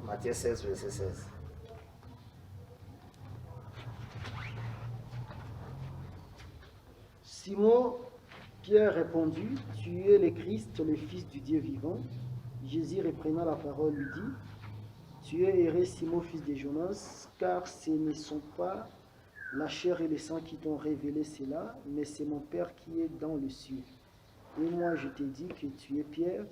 Matthieu 16, verset 16. Simon, Pierre répondit, tu es le Christ, le Fils du Dieu vivant. Jésus reprenant la parole lui dit, tu es erré Simon, fils de Jonas, car ce ne sont pas la chair et le sang qui t'ont révélé cela, mais c'est mon Père qui est dans le ciel. Et moi je t'ai dit que tu es Pierre,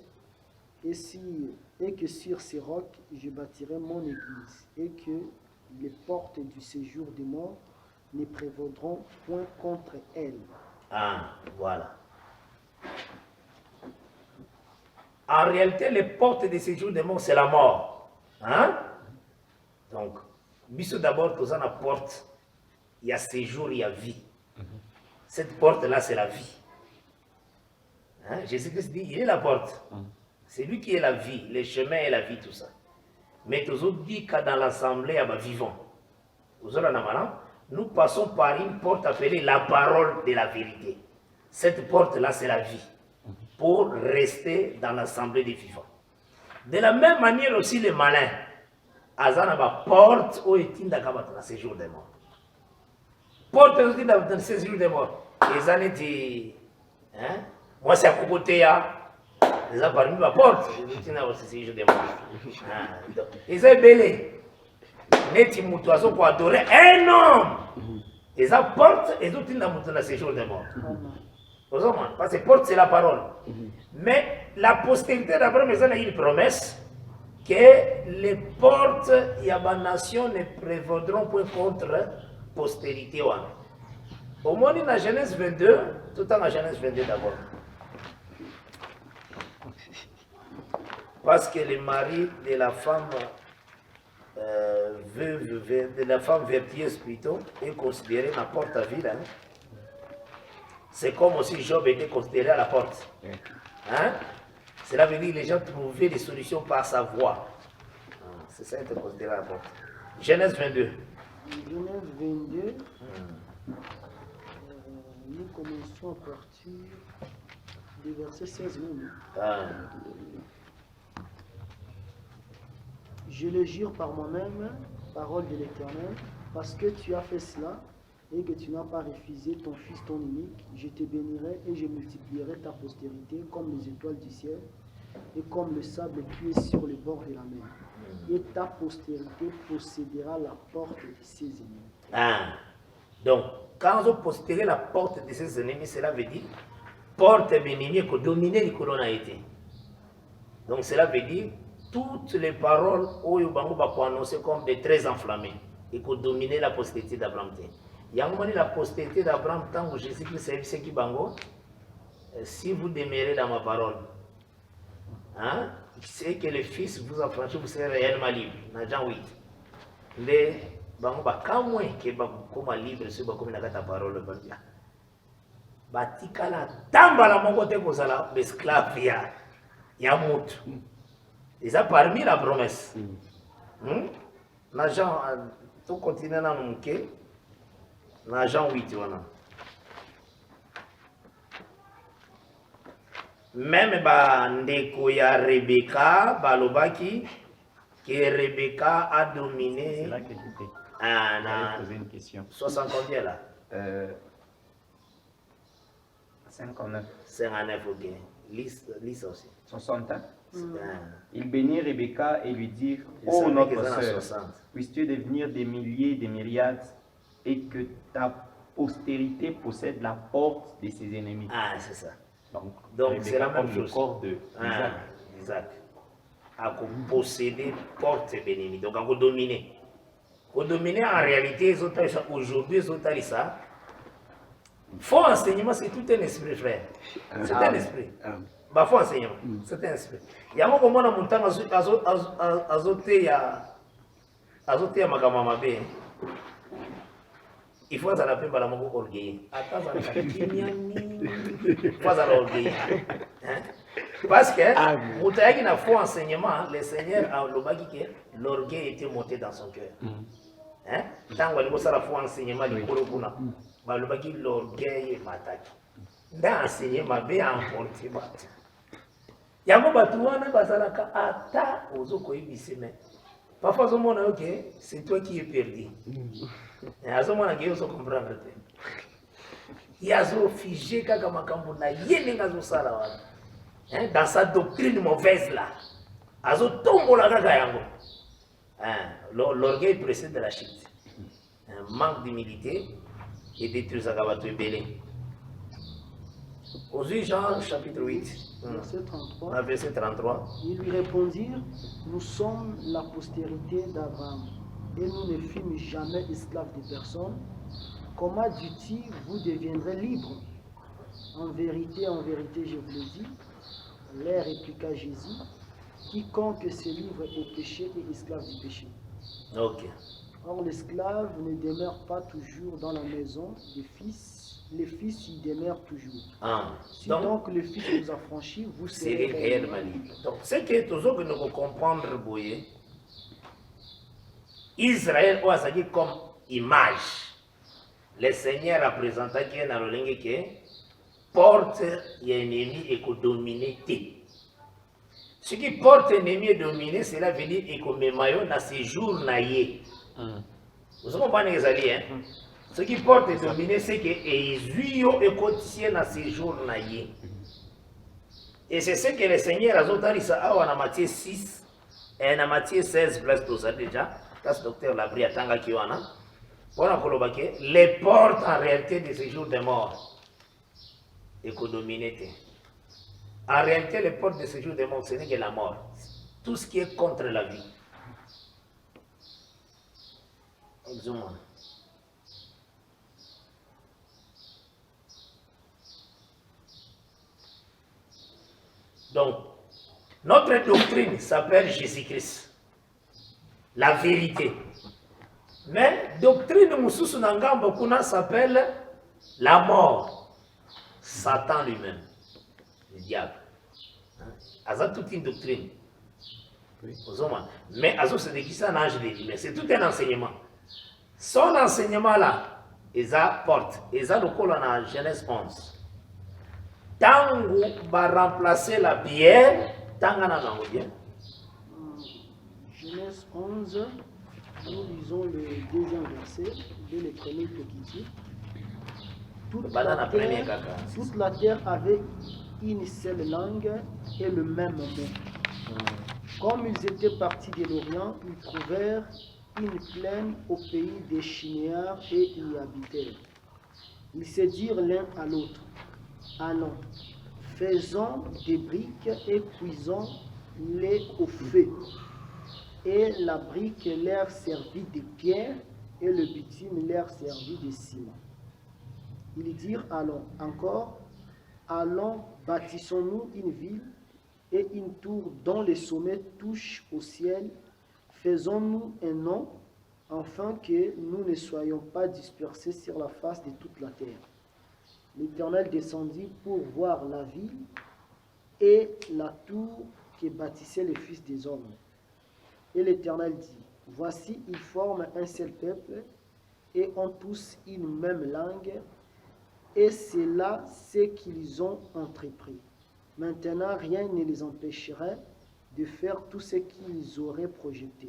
et que sur ces rocs je bâtirai mon église, et que les portes du séjour des morts ne prévaudront point contre elle. Ah, voilà. En réalité, les portes de séjour des morts, c'est la mort. Hein? Donc, bisous d'abord, tout ça, la porte, il y a séjour, il y a vie. Cette porte-là, c'est la vie. Hein? Jésus-Christ dit, il est la porte. C'est lui qui est la vie, le chemin et la vie, tout ça. Mais tous autres dit que dans l'assemblée, il y a vivant. Vous avez un amalan? Nous passons par une porte appelée la parole de la vérité. Cette porte-là, c'est la vie, pour rester dans l'assemblée des vivants. De la même manière aussi, les malins, Azanaba porte où est dans le séjour des morts. Porte aussi dans le séjour des morts. Les années dit, hein? Moi c'est à côté, les a parmi ma porte, dans le séjour des morts. Ils ont belé. Neti mutuazo pour adorer un homme. Ils apportent et tout dans le séjour des morts. Parce que porte c'est la parole. Mais la postérité d'Abraham, ils ont une promesse que les portes et la nation ne prévaudront point contre postérité. Au moins dans Genèse 22, tout le temps dans Genèse 22 d'abord. Parce que le mari de la femme de la femme vertueuse plutôt est considéré à la porte à ville. Hein? C'est comme aussi Job était considéré à la porte. Hein? Cela veut dire que les gens trouvaient des solutions par sa voix. C'est ça qui était considéré à la porte. Genèse 22. Genèse 22. Nous commençons à partir du verset 16. Je le jure par moi-même, parole de l'Éternel, parce que tu as fait cela et que tu n'as pas refusé ton fils, ton unique, je te bénirai et je multiplierai ta postérité comme les étoiles du ciel et comme le sable qui est sur les bords de la mer. Et ta postérité possédera la porte de ses ennemis. Ah, donc, quand on postérait la porte de ses ennemis, cela veut dire porte bénénique que dominer le colon a été. Donc, cela veut dire toutes les paroles où il va annoncer comme des traits enflammés et que dominer la postérité d'Abraham. Il y a un moment la postérité d'Abraham, tant que Jésus-Christ a dit si vous demeurez dans ma parole, hein, c'est que le Fils vous a franchi, vous serez réellement libre. Dans Jean 8. Les quand moi que comme libre sur comme la parole batikala tamba la mon côté pour ça l'esclave ya mout. Et ça parmi la promesse. Dans Jean, tout continue dans le quai. Dans Jean 8, voilà. Même ndeko ya Rebecca, balobaki, que Rebecca a dominé. C'est là que j'étais. Ah, non. Poser une question. 60 combien là 59. 59, ok. Lise aussi. 60 ans. Ah. Il bénit Rebecca et lui dit, Il ô savait notre qu'ils en ont sœur, 60. puisses-tu devenir des milliers, des myriades, et que ta postérité possède la porte de ses ennemis. Ah, c'est ça. Donc c'est la même comme chose. le corps de Isaac. Isaac. À posséder porte bénénie. Donc, à dominer. Pour dominer, en réalité, aujourd'hui, ils ont ça. Faux enseignement, c'est tout un esprit, frère. C'est un esprit. Faux enseignement, c'est un esprit. Il y a un moment dans mon temps, il faut que ça l'appelle par la mot orgueil. Attends, ça n'a pas Pas à l'orgueil. Hein? Parce que, Moutayaki n'a faux enseignement, le Seigneur a l'orgueil était monté dans son cœur. Hein? Tant que ça a faux enseignement, l'orgueil m'attaque. Dans enseignement, bien emporté. Yango batuana bazalaka ata ozoko ibiseme. Parfois au monde OK, c'est toi qui es perdu. Et à ce moment-là, il faut comprendre. Il y a zo figé kaka makambo na yele ngazo sala wana. Hein, dans sa doctrine mauvaise là. Azo tombola kaka yango. Hein, l'orgueil précède de la chute. Un manque d'humilité et détruit sa kabatu belé. Aux Jean chapitre 8. Verset 33. Verset 33. Ils lui répondirent, nous sommes la postérité d'Abraham, et nous ne fûmes jamais esclaves de personne. Comment dit-il, vous deviendrez libres? En vérité, je vous le dis, leur répliqua Jésus, quiconque se livre au péché est esclave du péché. Ok. Or, l'esclave ne demeure pas toujours dans la maison des fils. Les fils y demeurent toujours. Ah, si donc le fils vous affranchit, vous serez réellement libre. Donc, ce qui est toujours que nous comprendre, Boye, Israël a comme image. Le Seigneur a présenté qu'il y a dans le langue qui porte ennemi et que dominer. Ce qui porte ennemi et dominer, cela veut dire que mes maillots dans ces jours naïe. Vous comprenez ça dit, hein? Ce qui porte et dominer, c'est que Ezuyo est quotidien dans ces jours naïe. Et c'est ce que le Seigneur a dit en Matthieu 6 et en Matthieu 16, place tout ça déjà. Parce que le docteur l'a pris à Tanga Kiwana. Les portes en réalité de ces jours de mort. Et que dominer. En réalité, les portes de ces jours de mort, ce n'est que la mort. Tout ce qui est contre la vie. Exactement. Donc, notre doctrine s'appelle Jésus-Christ, la vérité. Mais doctrine Moussousou Nangamba Kuna s'appelle la mort, Satan lui-même, le diable. Aza toute une doctrine. Mais Azo se déguise en ange de mais c'est tout un enseignement. Son enseignement là, Eza porte, Eza le col en Genèse 11. Tango va remplacer la bière, Tangana dans le bien. Genèse 11, nous lisons le deuxième verset de les premiers qui dit toute la terre avait une seule langue et le même mot. Comme ils étaient partis de l'Orient, ils trouvèrent une plaine au pays des Chinéars et y habitèrent. Ils se dirent l'un à l'autre, allons, faisons des briques et cuisons-les au feu. Et la brique leur servit de pierre et le bitume leur servit de ciment. Ils dirent allons, encore, allons, bâtissons-nous une ville et une tour dont les sommets touchent au ciel. Faisons-nous un nom, afin que nous ne soyons pas dispersés sur la face de toute la terre. L'Éternel descendit pour voir la ville et la tour que bâtissaient les fils des hommes. Et l'Éternel dit, voici, ils forment un seul peuple et ont tous une même langue, et c'est là ce qu'ils ont entrepris. Maintenant, rien ne les empêcherait de faire tout ce qu'ils auraient projeté.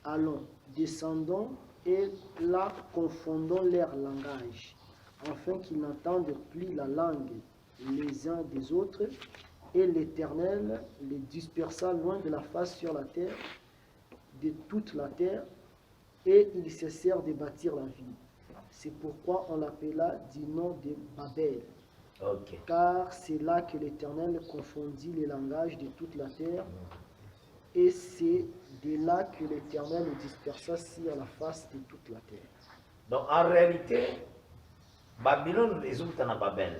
Allons, descendons et là confondons leur langage, afin qu'ils n'entendent plus la langue les uns des autres, et l'Éternel les dispersa loin de la face sur la terre, de toute la terre, et ils cessèrent de bâtir la ville. C'est pourquoi on l'appela du nom de Babel. Okay. Car c'est là que l'Éternel confondit les langages de toute la terre, et c'est de là que l'Éternel les dispersa sur la face de toute la terre. Donc en réalité, Babylone résulte en Babel.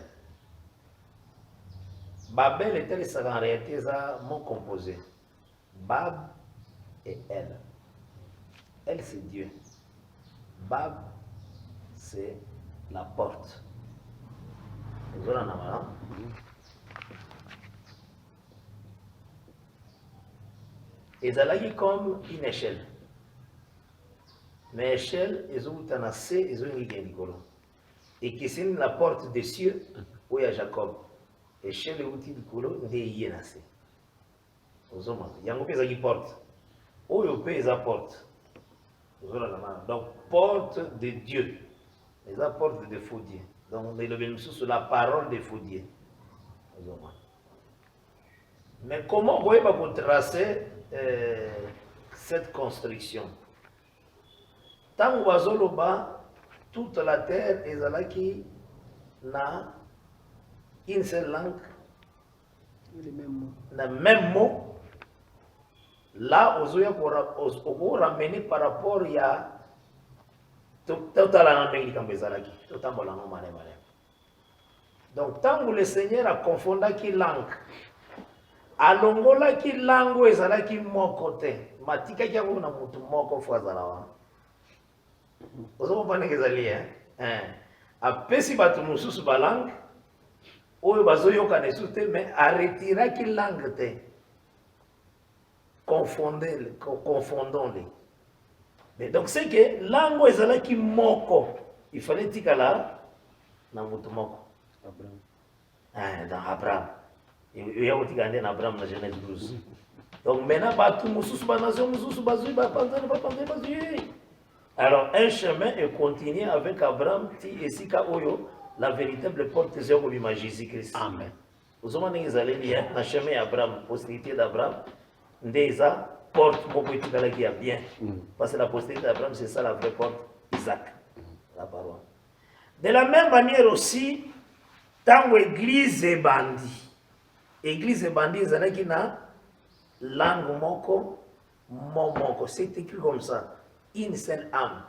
Babel était en réalité un mot composé. Bab et El. El c'est Dieu. Bab c'est la porte. Voilà, voilà. Ezalaki comme une échelle. Mais échelle, ils ont un assez, ils ont une likolo. Et que c'est la porte des cieux où il y a Jacob. Échelle outil likolo, il y a assez. Il y a une porte. Où il y a une porte. Donc, porte de Dieu. Les porte de faux dieux. Donc, on est sur la parole des faux dieux. Mais comment vous pouvez tracer cette construction? Tant que toute la terre est là na une seule langue, le même mot. Là, on ramener par rapport à donc, tant que le Seigneur a confondu qui langue, alongola qui langue ezala qui mon côté, matika qui a na mutu moko fwazala. Vous comprenez que ça apesi batu mususu ba langue, oyo bazoyoka na sute mais a retirer qui langue te. Confondons-les. Mais donc c'est que langue ezala qui moko, il fallait tikala na mutu moko. Dans Abraham. Il y a aussi gagné Abraham dans Genèse 12. Donc maintenant, tout alors un chemin est continué avec Abraham, et Sika Oyo, la véritable porte de Jésus-Christ. Amen. Vous avez dit que le chemin d'Abraham, postérité d'Abraham, déjà porte qui a bien. Parce que la postérité d'Abraham, c'est ça la vraie porte, Isaac, la parole. De la même manière aussi, tant l'église est bandit. L'église est bandit, c'est na langue moko, moko. C'est écrit comme ça. Une seule âme.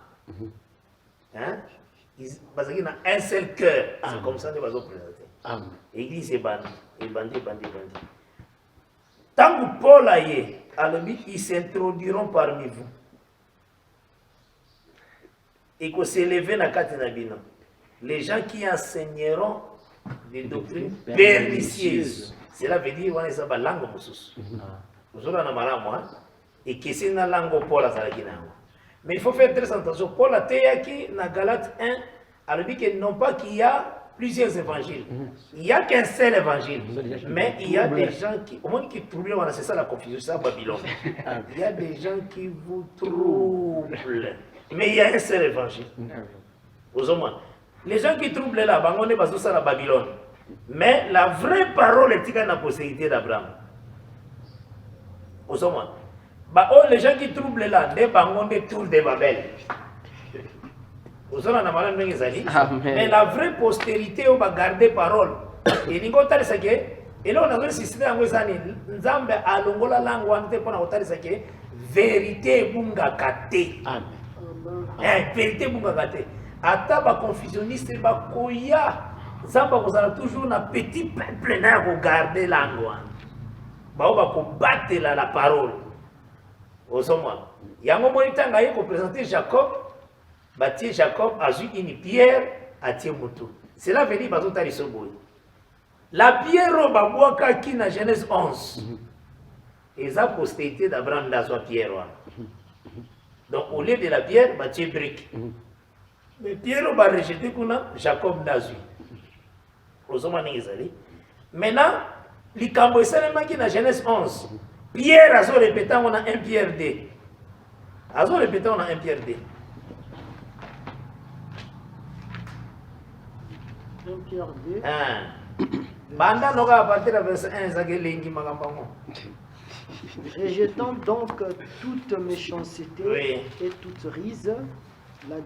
Hein? Parce qu'il y a un seul cœur. C'est comme ça que nous allons présenter. L'église est bandit. Et bandit. Tant que Paul a eu, ils s'introduiront parmi vous. Et que s'élever na katinabino. Les gens qui enseigneront des doctrines pernicieuses. Cela veut dire qu'on est la langue musus. Nous sommes dans la langue et que c'est la langue Paul a salaki na. Mais il faut faire très attention. Paul a dit dans Galates 1, alors dit que non pas qu'il y a plusieurs évangiles. Il n'y a qu'un seul évangile. Mais il y a des gens qui, au moins qui troublent, c'est ça la confusion, c'est ça Babylone. Il y a des gens qui vous troublent. Mais il y a un seul évangile. Aux hommes. Les gens qui troublent là, on est basé sur la Babylone. Mais la vraie parole est dans la postérité d'Abraham. Aux hommes. Les gens qui troublent là, des tours de Babel. Aux hommes, mais la vraie postérité, on va garder parole. Et nous avons dit que, et là on a insisté dans les années, nous avons dit que la langue, on a dit que vérité bunga kate. Vérité bunga kate. Ata ba confusionniste ba koya zamba kozala toujours na petit peuple na regarder langue ba combattre la parole osoma yango monitanga yeko présenter Jacob bâtir Jacob a eu une pierre à Tiemutu. Cela veut dire bazo tali soboy la pierre ba boaka ki na Genèse 11 et sa postérité d'Abraham dans sa pierre. Donc au lieu de la pierre bâtir brique. Mais Pierre va rejeter Jacob Nazu. Maintenant, l'Ikambo est dans Genèse 11. Pierre a répété on a 1 Pierre 2. A répété on a 1 Pierre 2. 1 Pierre 2. Banda noga à partir de verset 1 zagelengi magambango. Rejetant donc toute méchanceté et toute rise, la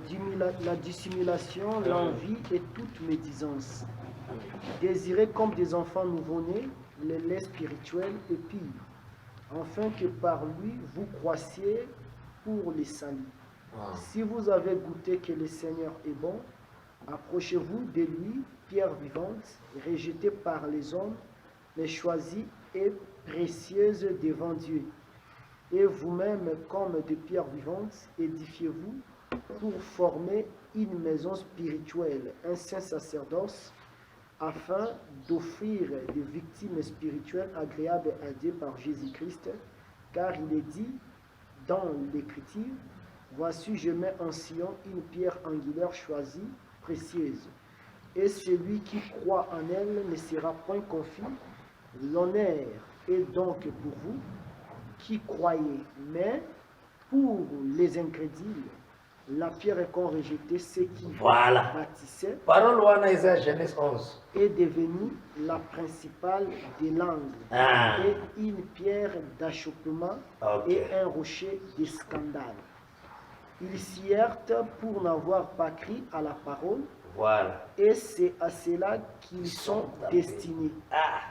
dissimulation, l'envie et toute médisance. Désirez comme des enfants nouveau-nés le lait spirituel et pire, afin que par lui vous croissiez pour les saluts. Si vous avez goûté que le Seigneur est bon, approchez-vous de lui, pierre vivante, rejetée par les hommes, mais choisie et précieuse devant Dieu. Et vous-même, comme des pierres vivantes, édifiez-vous pour former une maison spirituelle, un saint sacerdoce, afin d'offrir des victimes spirituelles agréables à Dieu par Jésus-Christ, car il est dit dans l'Écriture, voici je mets en Sion une pierre angulaire choisie, précieuse, et celui qui croit en elle ne sera point confus. L'honneur est donc pour vous qui croyez, mais pour les incrédules, la pierre qu'ont rejetée ceux qui Voilà. bâtissaient Parole wana eza Genèse 11. est devenue la principale des langues Ah. et une pierre d'achoppement Ok. et un rocher de scandale. Ils s'y heurtent pour n'avoir pas cru à la parole Voilà. et c'est à cela qu'ils sont tapés. destinés. Ah.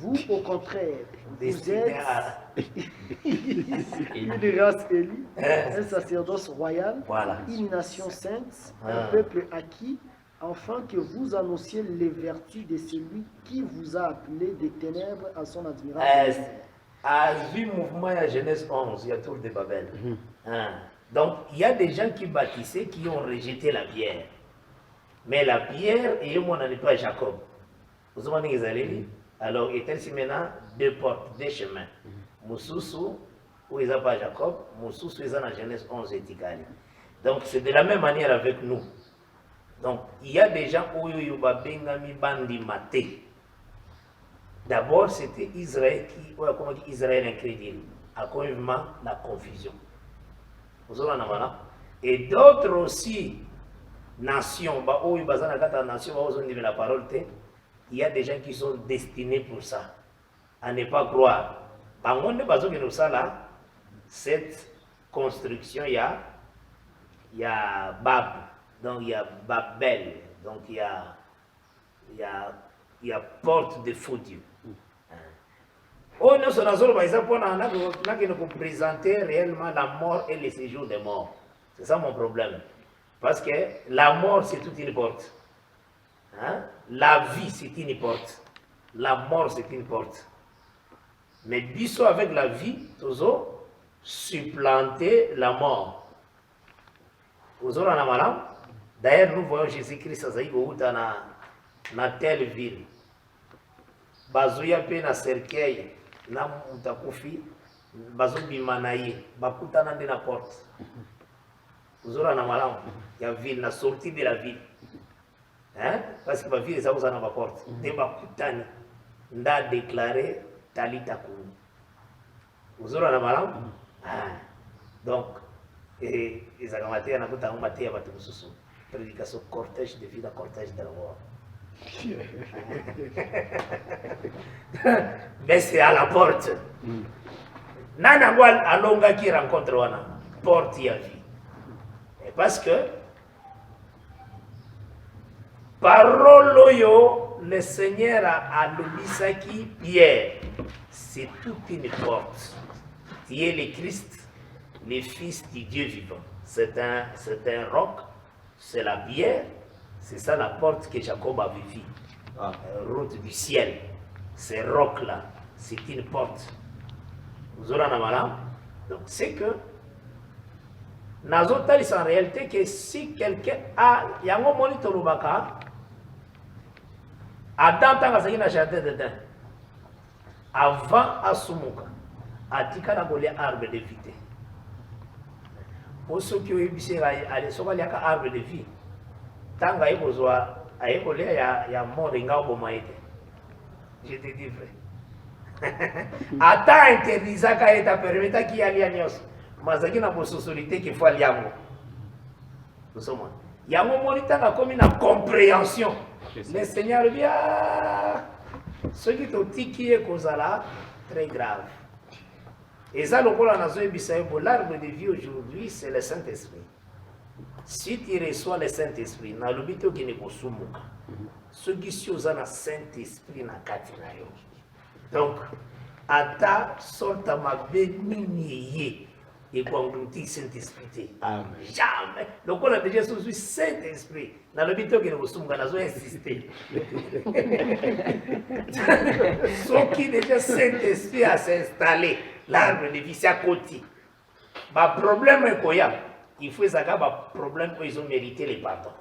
Vous, au contraire, vous Destiné êtes à... une race élue, un sacerdoce royal, Voilà. une nation sainte, Ah. un peuple acquis, afin que vous annonciez les vertus de celui qui vous a appelé des ténèbres à son admirable lumière. À vu mouvement à Genèse 11, il y a Tour de Babel. Hein. Donc, il y a des gens qui bâtissaient qui ont rejeté la pierre. Mais la pierre, et moi, on n'est pas Jacob. Vous avez dit, Israël, alors, il y a maintenant deux portes, deux chemins. Moussousou, où il n'y a pas Jacob, Moussousou, il y a dans Genèse 11 et Tikali. Donc, c'est de la même manière avec nous. Donc, il y a des gens où il y a des bandi maté. D'abord, c'était Israël qui, ouais, comment dire, Israël incrédule, à cause de la confusion. Vous avez et d'autres aussi, nations, bah, où il y a des nations, où ils ont la parole, il y a des gens qui sont destinés pour ça, à ne pas croire. Par contre, nous ça là, cette construction, il y a Bab, donc il y a Babel, donc il y a porte de faux dieux. Oh, nous sommes par exemple, on a présenter réellement la mort et le séjour des morts. C'est ça mon problème. Parce que la mort, c'est toute une porte. Hein? La vie, c'est une porte. La mort, c'est une porte. Mais biso avec la vie, toujours supplanter la mort. Vous aurez un malin. D'ailleurs, nous voyons Jésus-Christ dans telle ville. Bazuya pe na cercueil, na mutakufi, bazo bimanaye, bakuta na la porte. Vous aurez un malin. Il y a ville, la sortie de la ville. Hein? Parce que ma ville, ça vous en a ma porte. De bakutani, nda déclaré Talita Koum. Vous aurez un malin. Donc, et ils ont maté un peu de maté à Batoussou. Prédication cortège de vie, cortège de la mort. Mais c'est à la porte. Nana Wal Alonga qui rencontre Wana, porte à vie. Et parce que, parole yo, le Seigneur a l'obisaki Pierre, c'est toute une porte. Tu es le Christ, le Fils du Dieu vivant. C'est un roc, c'est la pierre. C'est ça la porte que Jacob avait vue. Route du ciel. Ces rocs-là, c'est une porte. Vous aurez un malin. Donc c'est que, c'est en réalité que si quelqu'un a, il y a un moment où il y a Adam tanga sakina jardin dedans. Avant Asumuka, atika na bolé arbre de vie. Pour ceux qui ont eu à soka liaka arbre de vie. Tanga ikozwa ayekolé ya moringa obomaite. Je te dis vrai. Ata interdisaka eta permeta ki alia nyos. Mazaki na bososolité qui faut aliamo. Nous sommes. Yango monitanga comme une compréhension. Le Seigneur vient. Ce qui est tiki est kozala très grave. Et ça, le Coran a dit l'arbre de vie aujourd'hui, c'est le Saint-Esprit. Si tu reçois le Saint-Esprit, na lobito qui ne kosumuka. Ce qui sont dans le Saint-Esprit na katina yo. Donc, ata sorta mabe nini et englouti Saint-Esprit. Amen. Jamais. Donc on a déjà sous Saint-Esprit. Dans le but que nous sommes nous insister. Ce qui déjà Saint-Esprit a s'installé, l'arbre de vie c'est à côté. Le problème est qu'il il faut que problème qu'ils ont mérité les pardons.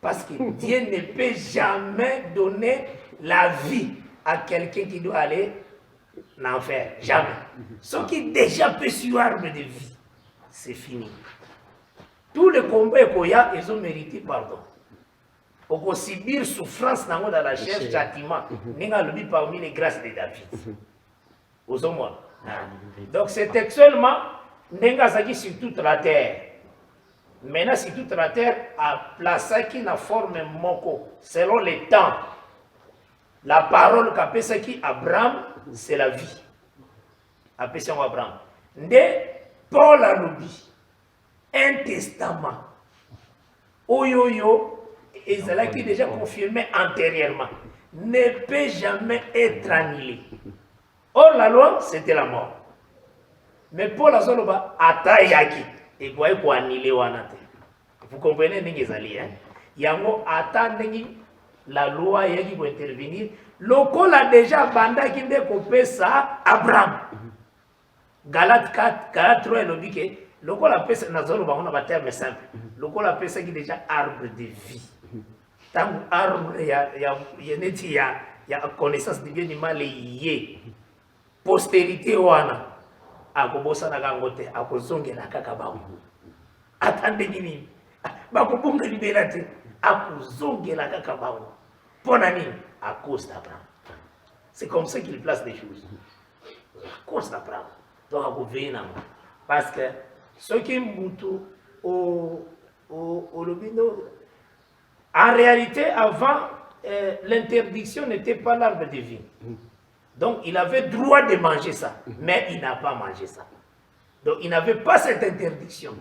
Parce que Dieu ne peut jamais donner la vie à quelqu'un qui doit aller en enfer. Jamais. Ceux qui déjà peut sur arbre de vie, c'est fini. Tous les combats qu'il y a, ils ont mérité pardon. Pour subir souffrance dans la chair, châtiment, n'est-ce pas parmi les grâces de David. Aux hommes. Donc c'est textuellement, n'est-ce sur toute la terre. Maintenant, sur toute la terre, a placé qui na forme moko, selon les temps. La parole qu'a pensé qui Abraham, c'est la vie. A pensé Abraham. Nde Paul a dit, un testament. Oyoyo, et c'est là qui est déjà confirmé antérieurement, ne peut jamais être annulé. Or, la loi, c'était la mort. Mais Paul a dit, atayaki. Et quoi pour annuler wanate. Vous comprenez n'engezali hein? Yango attendez la loi yaki pour intervenir. Loko a déjà banda qui ne copé ça Abraham. Galate 4, Galate 3 le dit que loko la pesa nazolo ba on a terme simple. Loko la pesa qui déjà arbre de vie. Tant arbre ya connaissance de bien du mal yé. Postérité wana. Akobosa na gangote akozongela kaka bawo atande nini bakobonga libérate akozongela kaka bawo pona nini à cause d'Abraham. C'est comme ça qu'il place les choses à cause d'Abraham. Donc akoveiller na parce que ceux qui mutu au lobino en réalité avant l'interdiction n'était pas l'arbre de vie. Donc, il avait droit de manger ça, mais il n'a pas mangé ça. Donc, il n'avait pas cette interdiction,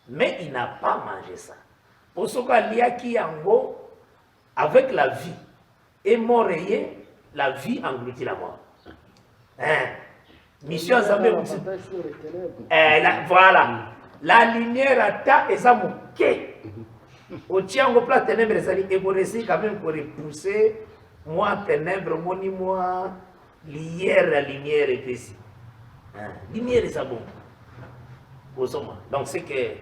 mais il n'a pas mangé ça. Pour ce qu'il y a qui en haut, avec la vie, et mort la vie engloutit la mort. Hein? Mission Zambé, voilà. La lumière atta et ça moqué. Au tien au plat ténèbres, et vous réussissez quand même pour repousser, moi ténèbres, moi. L'hier, la lumière est ici. Lumière est ça bon. Donc c'est que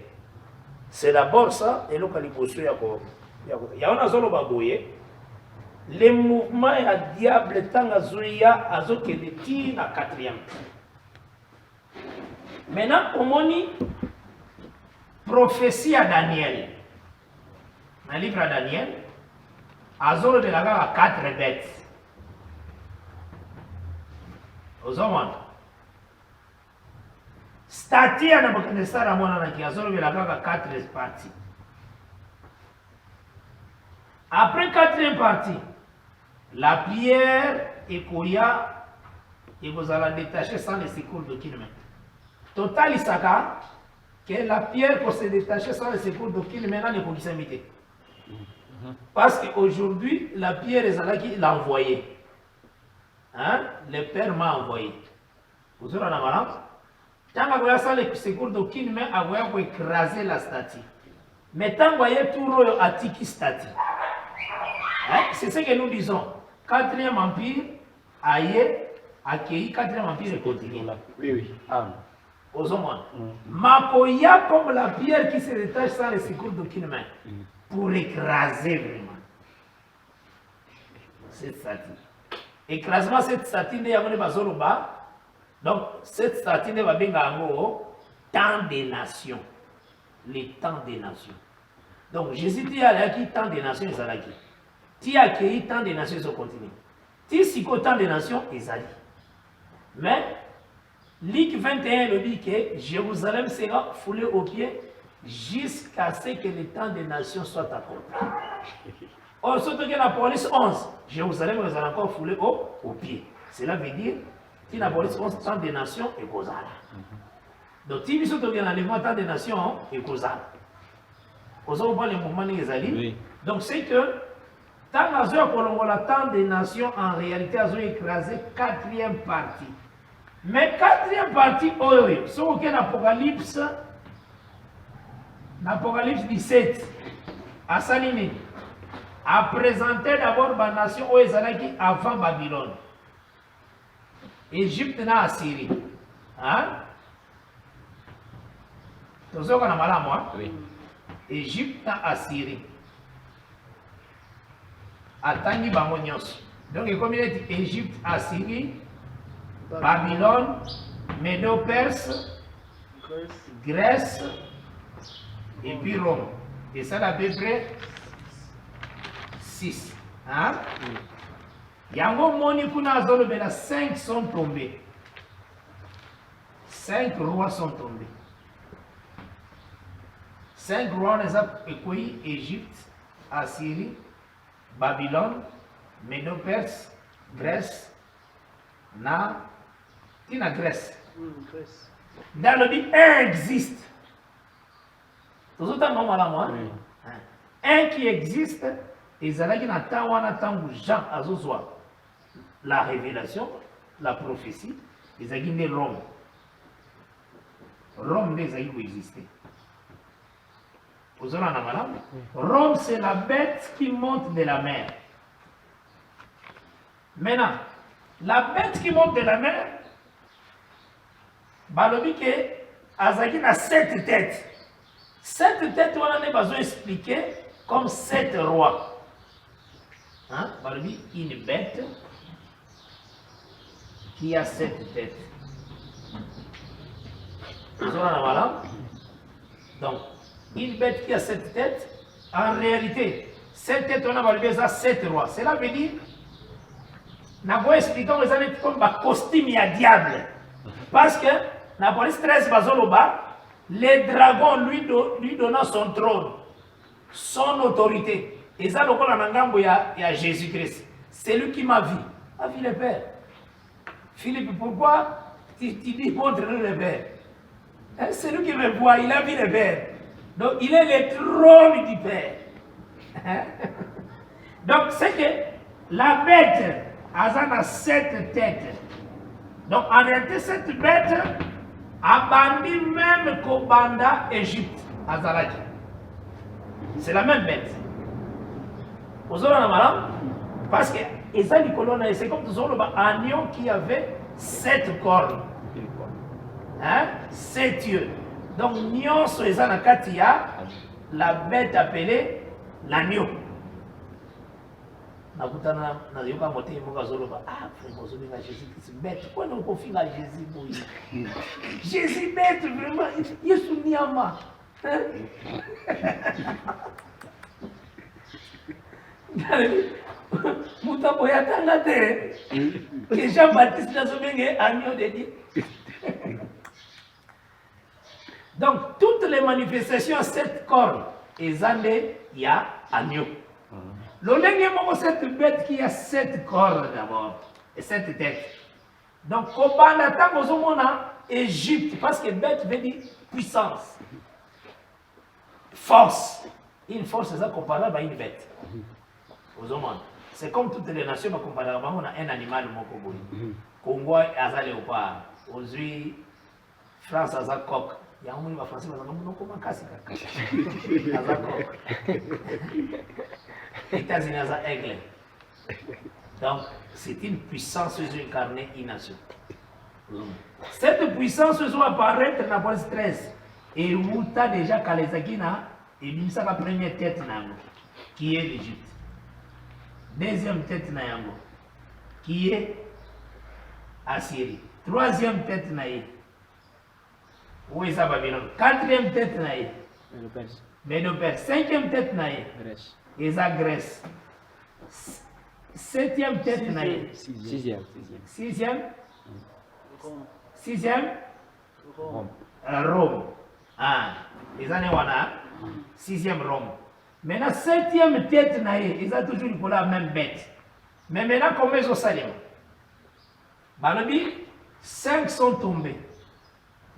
c'est d'abord ça, et donc il y a un azolo baboye. Les mouvements à diable tant à zoya à zo que le tire à quatrième. Maintenant, on dit prophétie à Daniel. Dans le livre à Daniel, à zolo de la gare à 4 bêtes. Aux hommes, statue à Nabucodonosor à mon qui a zolo de la gare à 4 parties. Après 4e partie, la pierre et Koya, et vous allez détacher sans les secours d'aucun main. Total Isaka, que la pierre pour se détacher sans les secours d'aucun main, n'est pas qui. Parce qu'aujourd'hui, la pierre est là qui l'a envoyé. Hein? Le Père m'a envoyé. Vous aurez la balance. Tant que vous avez les secours d'aucun main, vous avez écrasé la statue. Mais tant que vous avez tout le atiki statue. Hein? C'est ce que nous disons. 4e empire a accueilli 4e empire et continue. Oui, oui. Amen. Aux hommes. Makoya comme la pierre qui se détache sans les secours d'aucune main. Pour écraser vraiment cette statue. Écrasement cette statue n'est pas bas. Donc cette statue n'est pas bien temps des nations. Les temps des nations. Donc Jésus dit à qui tant des nations ils allaient. Tu as accueilli tant de nations au continent. Tu si tant de nations, ils allaient. Mais, Luc 21 le dit que Jérusalem sera foulée aux pieds jusqu'à ce que le temps des nations soit accompli. Or, surtout que la police 11, Jérusalem sera encore foulée aux pieds. Cela veut dire que la police 11, tant de nations et causala. Donc, si vous avez l'enlèvement tant de nations et causala. Vous avez le mouvement des alliés. Donc, c'est que tant des nations, en réalité, elles ont écrasé 4e partie. Mais 4e partie, c'est auquel Apocalypse 17, à Salimé, a présenté d'abord la nation Oezalaki avant Babylone. Égypte et Assyrie. Hein? Oui. Égypte et Assyrie. atangi bango nyonso. Donc comme il est Égypte, Assyrie, Babylone, Médo-Perse, Grèce et puis Rome. Et ça à peu près 6. Hein? Yango moni kuna azolobela 5 sont tombés. 5 rois sont tombés. 5 rois les a écouillés: Égypte, Assyrie, Babylone, Médo-Perse, Grèce, Tina Grèce. Dans le but, un existe. Tout le temps, un qui existe, et Zalagi Natawana Tangu Jean Azozwa. La révélation, la prophétie, ils ont né Rome. Rome les a existé. Rome, c'est la bête qui monte de la mer. Maintenant, la bête qui monte de la mer, balobi que Azagi a 7 têtes. 7 têtes, on a besoin d'expliquer comme 7 rois. Hein? Balobi, une bête qui a 7 têtes. Donc, une bête qui a 7 têtes, en réalité, 7 têtes, on a besoin de 7 rois. Cela veut dire, nous avons expliqué comme un costume à diable. Parce que, dans la police 13 Bazoloba, les dragons lui donnant son trône, son autorité. Et ça, il y a Jésus-Christ. C'est lui qui m'a vu. A vu le Père. Philippe, pourquoi tu dis montre-nous le Père? C'est lui qui me voit, il a vu le Père. Donc, il est le trône du Père. Donc, c'est que la bête a 7 têtes. Donc, en réalité, cette bête a bandit même Kobanda, Égypte, Azalaki. C'est la même bête. Vous avez parce que c'est comme un agneau qui avait 7 cornes. Hein? 7 yeux. Donc, Nyonso et Zanakatia, la bête appelée l'agneau. Ah, Jésus, c'est bête. Pourquoi nous confions à Jésus? Jésus bête, vraiment. Il est sous Niama. Que Jean-Baptiste n'a jamais agneau de Dieu. Donc, toutes les manifestations à 7 cornes, et Zandé, il y a agneau. Le cette bête qui a 7 cornes d'abord, et 7 têtes. Donc, au Banata, nous Égypte, parce que bête veut dire puissance, force. Une force, c'est ça comparable à une bête. C'est comme toutes les nations, comparablement, on a un animal Mokoboy. Congo, a léopard. Aujourd'hui, France, a coq. Il y a un monde français, mais on a coq. États-Unis, a aigle. Donc, c'est une puissance incarnée, une nation. Cette puissance va apparaître dans la police 13. Et où tu as déjà Kalezakina, et bien ça la première tête, qui est l'Égypte. Deuxième tête, qui est Assyrie. Troisième tête, où est Babylone? Quatrième tête, Médo-Perse. Cinquième tête, Esa Grèce. Septième tête, Sixième, Rome. Ah, les années wana, 6e Rome. Maintenant, 7e tête, ils ont toujours pour la même bête. Mais maintenant, comme ils ont salé, Balobi, 5 sont tombés.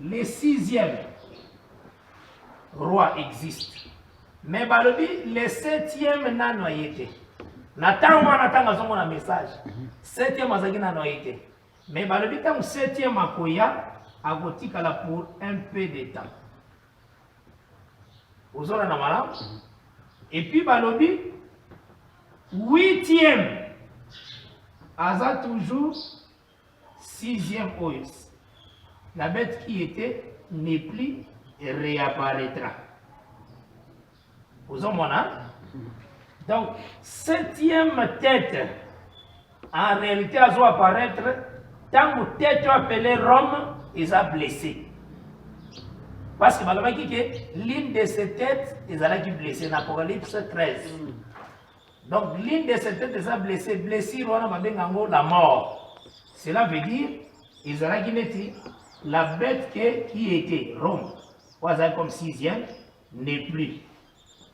Les 6e roi existe. Mais Balobi, les 7e n'a noyé. Nathan, on a un message. 7e a noyé. Mais Balobi, tant 7e a koya, a gotikala pour un peu de temps. Et puis Balobi, 8e, Aza toujours 6e Oïs. La bête qui était n'est plus et réapparaîtra. Vous en Donc, septième tête, en réalité, elle doit apparaître tant que tête appelée Rome, ils ont blessé. Parce que malheureusement, l'une de ces têtes, ils ont blessé dans l'Apocalypse 13. Donc, l'une de ces têtes, ils ont blessé. Blessure, on a la mort. Cela veut dire, ils ont dit, la bête qui était Rome, comme sixième, n'est plus.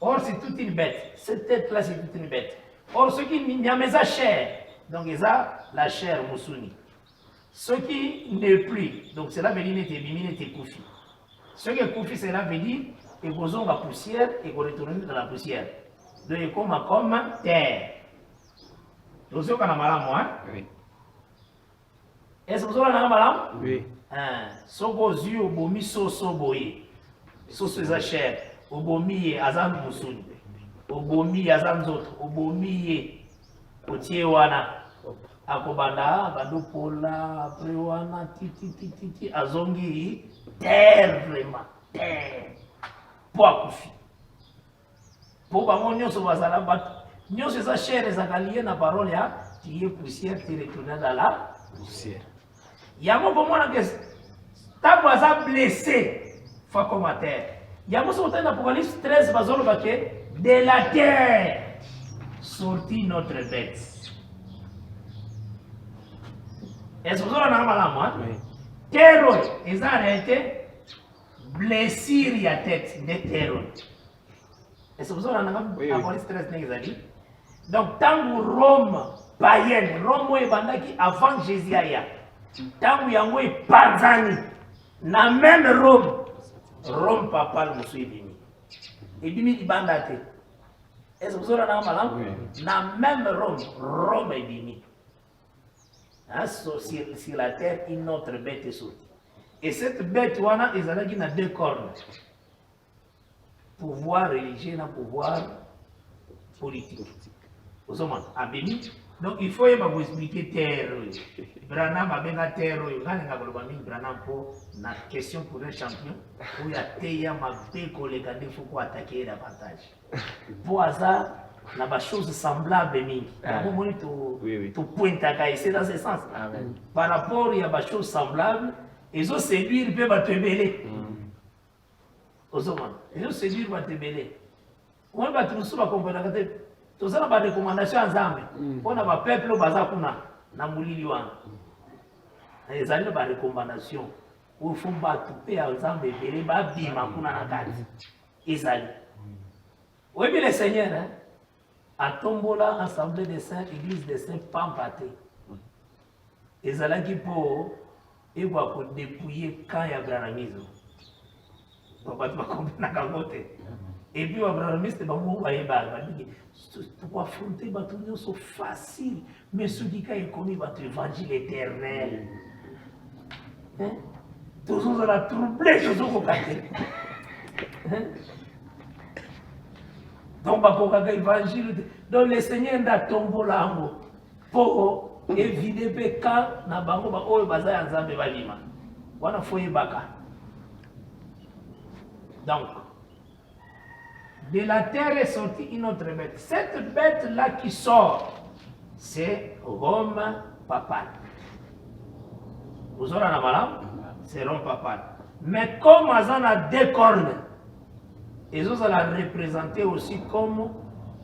Or, c'est toute une bête. Cette tête-là, c'est toute une bête. Or, ce qui n'y a pas de chair, donc ils ont la chair Mousouni. Ce qui n'est plus, donc cela veut dire que Bimine était Koufi. Ce qui est Koufi, cela veut dire que vous avez la poussière et vous retournez dans la poussière. Donc, il comme terre. Vous avez un malam, oui. Est-ce que vous avez un malam? Oui. Ce que vous avez bomi soso boye. Soso est chair. Obomi azan Mousouni. Obomi azan zot. Obomi otie wana. Akobanda badopola après wana titi azongi terre vraiment terre po akufi po bango nyonso bazala bato nyonso eza chair ezaka lié na parole ya tie poussière te retourner dans la poussière yango komona ke ntango aza blessé fa comme à terre yango so otali na Apocalypse 13 bazoloba ke de la terre sortit notre bête. Est-ce que vous avez un malam? Terreau, ils ont arrêté blessure à tête de terreau. Est-ce que vous avez un Apocalypse 13 négatif? Donc, tant que Rome païenne, Rome est bandaki avant Jésus, tant que Yango est panzani, na même Rome papa le monsieur Ebimi. Ebimi di bandate. Est-ce que vous avez un malam? Na même Rome Ebimi. Hein, sur la terre, une autre bête est sortie. Et cette bête, ils ont deux cornes. Pouvoir religieux et pouvoir politique. Vous avez donc il faut vous expliquer terre. Branham a bien terre. Branham pour la question pour un champion. Où il y a Théa, ma collègue, il faut attaquer davantage. Pour hasard, il y a des choses semblables. Tu pointes à c'est dans ce sens. Par rapport, il y a des choses semblables. Ils ont séduit, ils peuvent te mêler. Ils ont séduit, ils peuvent te mêler. On va trouver ça comme tout ça, on a des recommandations en Zambie. On a des peuples qui sont ils ont des recommandations. Il faut battre en Zambie, il faut battre ils ont. Oui, mais le Seigneur, à Tombola, Assemblée des Saints, Église des Saints, Pampaté. Ils ont dit pour dépouiller quand il y a branamisme. Et puis, Abraham, c'est pour affronter les bâtiments sont faciles, mais ceux qui ont connu votre évangile éternel. Tous ont la troublé, tous ont cassé. Donc, l'évangile, donc le Seigneur n'a tombé là pour éviter le cas na bango ba oyo baza nzambe balima. Wana foye baka. Donc, de la terre est sortie une autre bête. Cette bête-là qui sort, c'est Rome papale. Vous aurez la malade? C'est Rome papale. Mais comme elle a deux cornes, ils ont la représenter aussi comme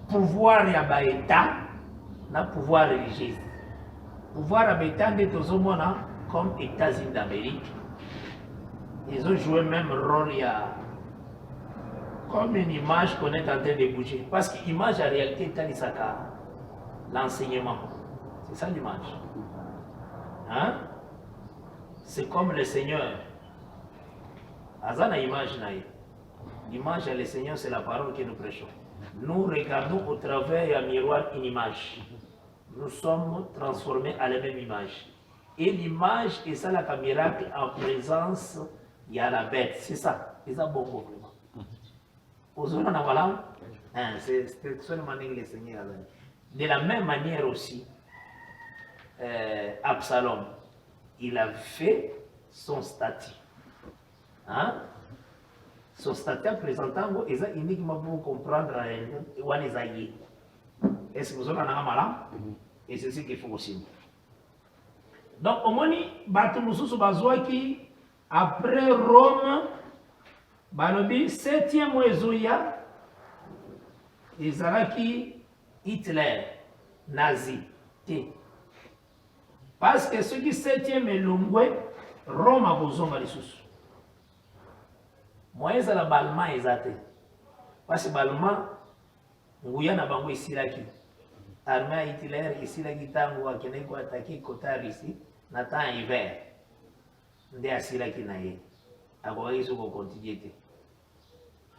pouvoir à l'État, le pouvoir religieux. Pouvoir à l'État, comme États-Unis d'Amérique. Ils ont joué le même rôle comme une image qu'on est en train de bouger. Parce que l'image en réalité est l'enseignement. C'est ça l'image. Hein? C'est comme le Seigneur. Azana image l'image le Seigneur, c'est la parole que nous prêchons. Nous regardons au travers d'un miroir une image. Nous sommes transformés à la même image. Et l'image est ça la miracle en présence, il y a la bête. C'est ça. C'est ça bon vraiment. C'est seulement le Seigneur. De la même manière aussi, Absalom, il a fait son statut. Hein? Son statut présentant, il est uniquement pour comprendre où il est. Est-ce que vous avez un malin? Et c'est ce qu'il faut aussi. Donc, au moins, Batumoussou Bazouaki, après Rome, Balobi, 7e Ouezoya, Izaraki, Hitler, nazi, T. Parce que ceux qui 7e est Lungwe, Rome a besoin de sous. Moi, c'est la Balma exacte. Parce que Balma, Ngouya n'a pas ici là qui. Armée Hitler ici là qui tango a kene ko attaquer Qatar ici, na temps hiver. Ndé asila qui naie. Agora isso ko continuité.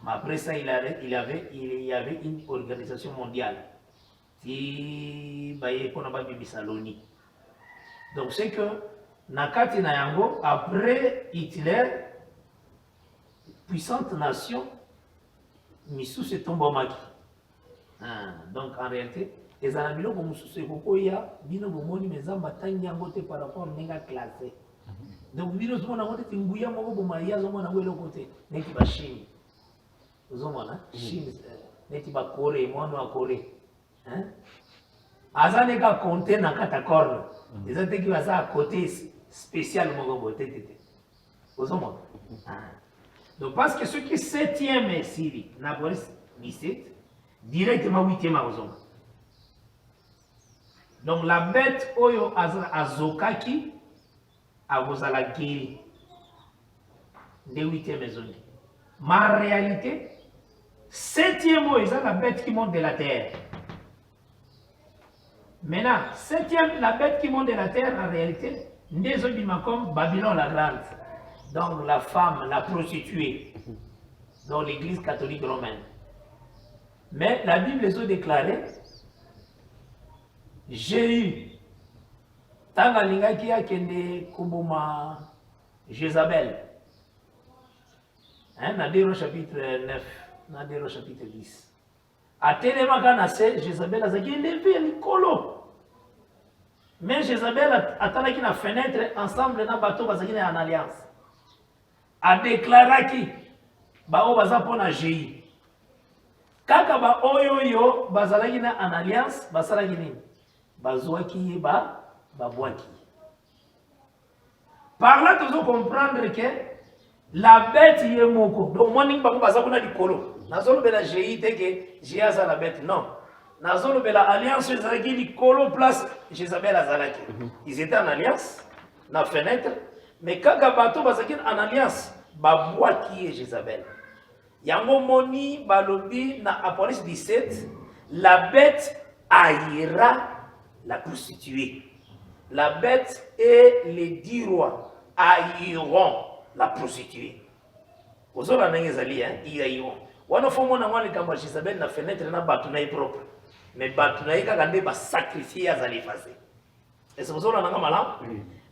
Mais après ça il y avait une organisation mondiale qui baye ko na ba bisaloni. Donc c'est que nakati na yango après Hitler puissante nation misu se tombe maki. Donc en réalité les Arabes comme se kokoya bino bomoni mezamba tangi yango te par rapport ninga classé. Donc bino zomona ngote tinguya moko bomaya zomona ngwe lokote neti ba Chine. Zomona Chine neti ba Corée mwana wa Corée. Azane ka compter na kata corne. Les autres qui va à côté spécial moko botetete. Zomona. Donc parce que ceux qui 7e est Syrie, na police 17 directement 8e à Ozoma. Donc la bête oyo azokaki avozala guéri de 8e maison. Ma réalité, 7e oyo c'est la bête qui monte de la terre. Maintenant, 7e la bête qui monte de la terre en réalité, ndezobima comme Babylone la grande. Donc la femme, la prostituée dans l'église catholique romaine. Mais la Bible les a déclaré Jéhu, tanga lingaki akende kubuma Jézabel. Nadero chapitre 9, Nadero chapitre 10. A telema kana se Jézabel azaki levé likolo. Mais Jézabel atalaki na fenêtre ensemble na bateau bazaki na en alliance. A déclaraki ba o baza pona Jéhu. Kaka ba oyo yo bazalaki na en alliance basalaki nini? Bazouaki babouaki. Par là, tu dois comprendre que la bête y est moko. Donc, moi, je ne sais pas si je suis Nazolo bela Jéhi que Jéhi a la bête. Non. Nazolo bela alliance, Jézabel di kolo place Jézabel Azalaki. Ils étaient en alliance, dans la fenêtre. Mais quand Gabato bazaki en alliance, babouaki et Jézabel. Yango moni balobi na Apocalypse 17, la bête haïra la prostituée. La bête et les 10 rois haïront la prostituée. Vous avez un exemple, ils haïront. On a fait mon likambo Jézabel na fenêtre na batuna propre. Mais batuna kagande ba sacrifier à l'effacer. Est-ce que vous avez un exemple?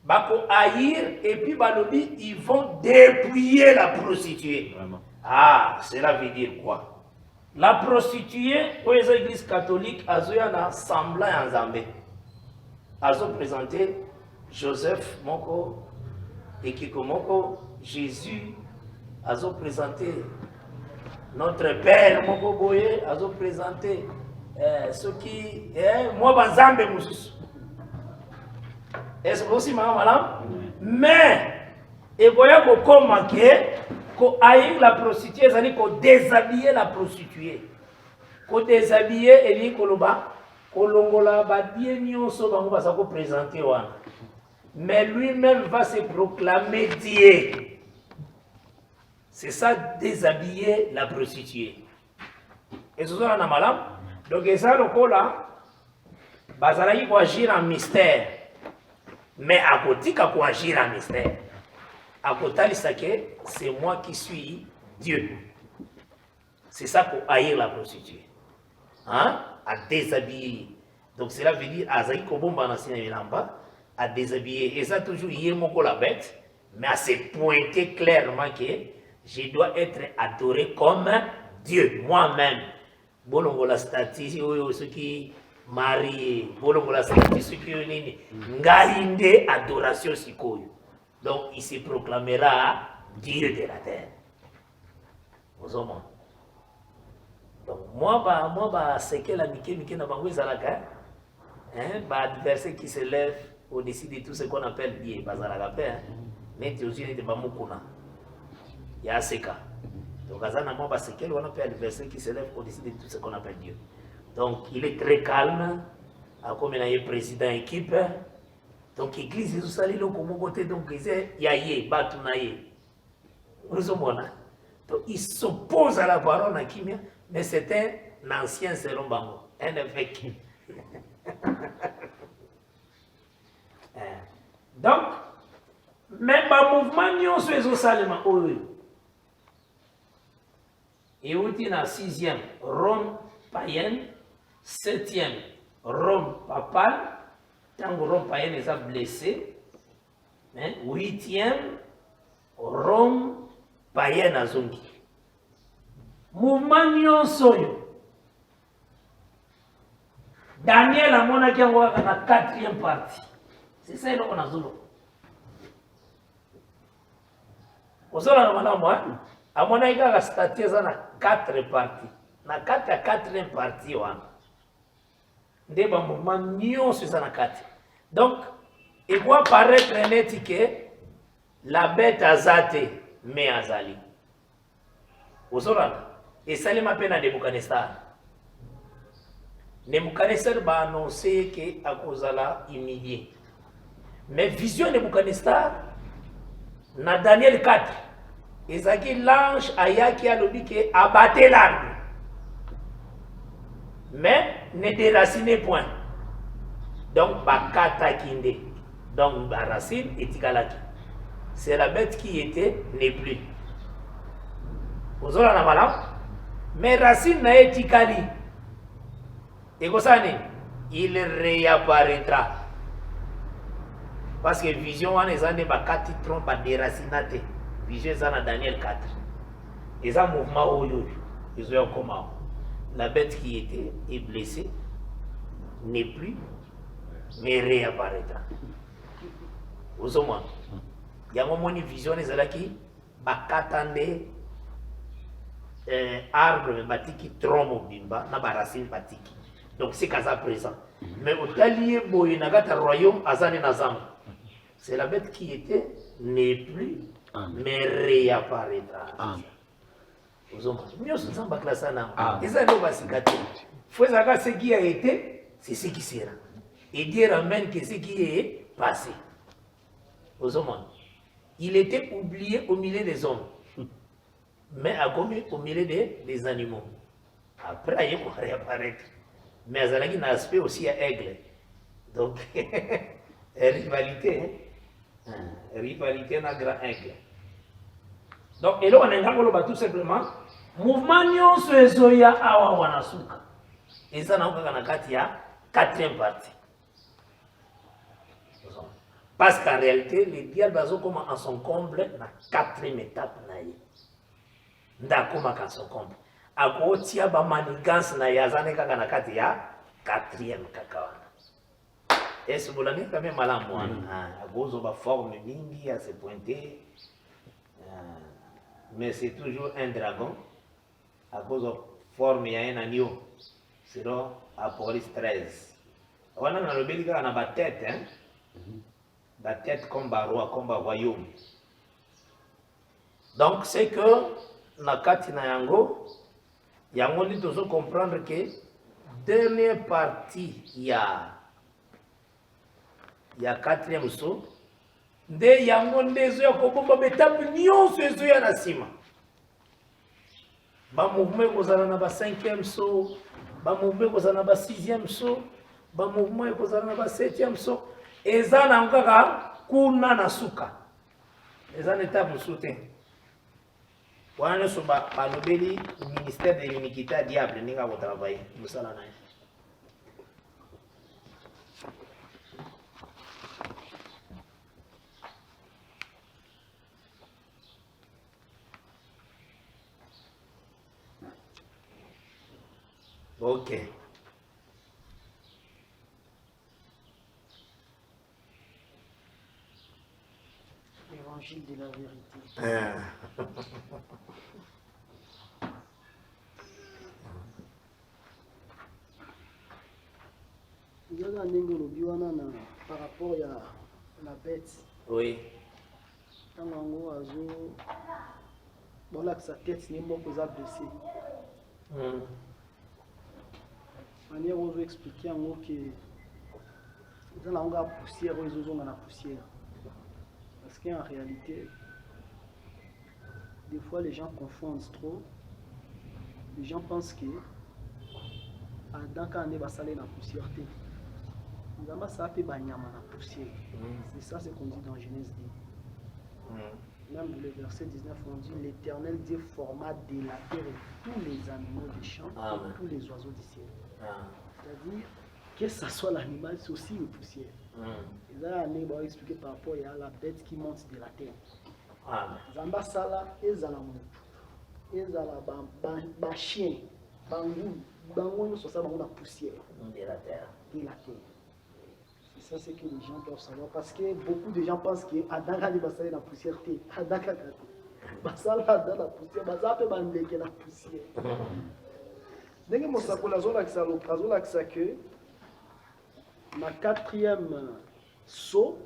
Bako haïr et puis balobi ils vont dépouiller la prostituée. Vraiment. Ah, cela veut dire quoi? La prostituée, pour les églises catholiques, a un semblant en Zambé. Elles ont présenté Joseph Moko, Ekiko Moko, Jésus. Elles ont présenté notre Père Moko Boye. Elles ont présenté ceux qui. Moi, Banzambe Moussous. Est-ce que vous aussi, madame? Mais, et voyez qu'on manquait. Qu'on haïr la prostituée, c'est-à-dire qu'on déshabiller la prostituée. Qu'on déshabiller et dire qu'on longola badie nyonso bango basako présenter wana. Mais lui-même va se proclamer Dieu. C'est ça, déshabiller la prostituée. Et ce soir, on a malade. Donc, ça, le coup là, bazalaki ko agir en mystère. Mais à côté, qu'on agir en mystère. À côté, c'est moi qui suis Dieu. C'est ça pour haïr la prostituée. Hein? À déshabiller. Donc cela veut dire, à déshabiller. Et ça toujours, il y a la bête, mais à se pointer clairement que je dois être adoré comme Dieu, moi-même. Bolongo la statue, ceux qui marient, bolongo la statue, ceux qui ont ngaïnde adoration sikoyo. Donc, il se proclamera Dieu de la terre. Aux hommes. Donc, moi, c'est que la Mickey n'a pas hein, adversaire qui se lève au-dessus de tout ce qu'on appelle Dieu, hein, mais tu aussi n'es pas Mukuna. Il y a ces cas. Donc, c'est quel on appelle adversaire qui se lève au-dessus de tout ce qu'on appelle Dieu. Donc, il est très calme, comme il est président équipe. Donc, l'église, ils ont sali le côté, donc, ils disent, yaye, batunaye. Nous sommes là. Donc, il s'oppose à la parole en Kimia, mais c'était un ancien selon Bango, un évêque. Donc, même le mouvement, nous sommes salement heureux. Et on dit dans 6e, Rome païenne, 7e, Rome papale, tant que Rome païenne est blessé, 8e, Rome païenne à Zongi. Mouvement nyon soyo. Daniel a mon qui a la 4e partie. C'est ça qu'on a zolo. Vous savez, moi, à mon avis, la statue est dans 4 parties. Na 4e partie, ndeba mouvement nyon sur na 4. Donc, il doit paraître net que la bête a zaté, mais azali. Vous savez, et ça les m'appelle à Nebuchadnezzar. Nebuchadnezzar va annoncer que à cause de la humilié. Mais vision de Nebuchadnezzar, dans Daniel 4, Ezaki l'ange aya qui a dit que abattez l'arbre. Mais ne déracinez point. Donc, bakata kinde. Donc, racine et tikalaki. C'est la bête qui était, n'est plus. Vous avez la malade? Mais racine n'a été tikali. Et comme ça, il réapparaîtra. Parce que vision, on est en bakati trompe à déracinate. Vision, c'est dans Daniel 4. Et ça, mouvement, ils ont comment? La bête qui était est blessée n'est plus, mais réapparaîtra. Vous avez il y a un moment une vision qui bakatande arbre batiki trompe bimba na baracine batiki. Donc c'est qu'à présent. Mais au talier boy nagata royaume azane nazam. C'est la bête qui était n'est plus, mais réapparaîtra. Mieux se sent classé là. Et ça ne va se gâter. Faut savoir ce qui a été, c'est ce qui sera. Et Dieu ramène que ce qui est passé. Aux hommes. Il était oublié au milieu des hommes. Mais a commis au milieu des animaux. Après, il va réapparaître. Mais il y a un aspect aussi à aigle. Donc, rivalité. Rivalité dans grand aigle. Donc, et là, on a tout simplement, mouvement nyonso ezoya awa wanasuka. Et ça, on a kati ya 4e partie. Parce qu'en réalité, les diables comme en son comble, na 4e étape naïe. Ndakoma en son comble. Ako tia ba manigance na yazane kaka na kati ya 4e kakawana. Et ce boulani quand même malamu. Ako ba forme mingi à se pointer. Mais c'est toujours un dragon. À cause de la forme, il y a un agneau. C'est dans Apocalypse 13. On a le bélier qui a la tête, hein? La tête comme un roi, comme un royaume. Donc, c'est que, dans Katina Yango, Yango dit toujours comprendre que, dernière partie, il y a 4e saut. Nde yango ndezo ya kobomba betape nyonso ezo ya na nsima. Ba mouvement ekozala na ba 5e saut, ba mouvement ekozala na ba 6e saut, ba mouvement ekozala na ba 7e saut. Eza na kaka kuna na suka. Eza na étape mosusu te. Wana nyonso balobeli ministère de l'iniquité ya diable ndenge akotravaille mosala na ye. Ok. L'évangile de la vérité. Dans la langue, par rapport à la bête, Oui. dans la voilà que sa tête n'est pas blessée. Manière où expliquer en gros que dans la poussière, ils ont la poussière. Parce qu'en réalité, des fois les gens confondent trop. Les gens pensent que dans quand on est basé dans la poussière, nous avons ça fait banyama la poussière. C'est ça ce qu'on dit dans Genèse 10. Même dans le verset 19, on dit l'Éternel Dieu forma de la terre tous les animaux des champs et tous les oiseaux du ciel. C'est-à-dire que ce soit l'animal, c'est aussi une poussière. Et là, on va expliquer par rapport à la bête qui monte de la terre. Zamba sala ezala mutu, ezala ba chien, bangoul, bangoul sur ça la poussière De la terre. de la terre. C'est ça ce que les gens doivent savoir parce que beaucoup de gens pensent que Adaka de basala la poussière té, Adaka kate. Basala dans la poussière, basala peut bandeke la poussière. Ndenge mosakola azola que na quatrième saut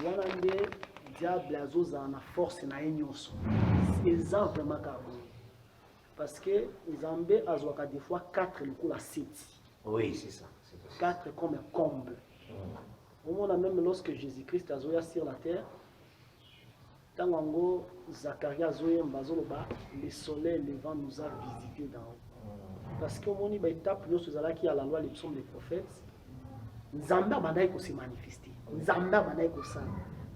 wana nde diable azozala na force na ye nyonso eza vraiment kabo parce que nzambe azwaka des fois 4 lokola 7. Oui, c'est ça. 4 comme un comble. Au moment même lorsque Jésus-Christ azoya sur la terre, tango Zacharie azoyemba azoloba le soleil le vent nous a visité d'en haut. Parce que mon étape qui a la loi les psaumes des prophètes, Nzamba bandai ko se manifester. Nzamba bandai ko ça.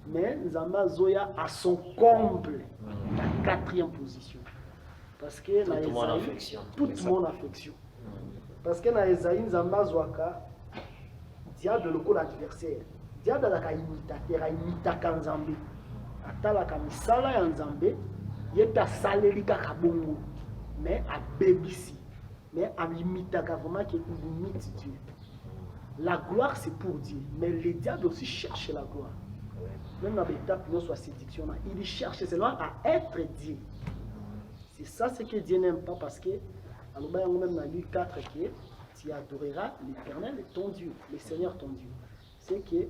Mais Nzamba zoya à son comble la 4e position. Parce que Tout le monde affection. Tout le monde affection. Parce que na Esaïe Nzamba zoaka diable lokola adversaire. Diable la ka imitateur, imitaka Nzambe. Atala ka misala ya Nzambe, yeta saleri kaka bongo. Mais a bébisi. Mais à l'imitaka vraiment qu'il imite Dieu. La gloire c'est pour Dieu, mais le diable aussi cherche la gloire. Même dans l'étape de notre séduction, il cherche seulement à être Dieu. C'est ça ce que Dieu n'aime pas parce que, alors même dans Luc 4, que tu adoreras l'Éternel ton Dieu, le Seigneur ton Dieu. C'est que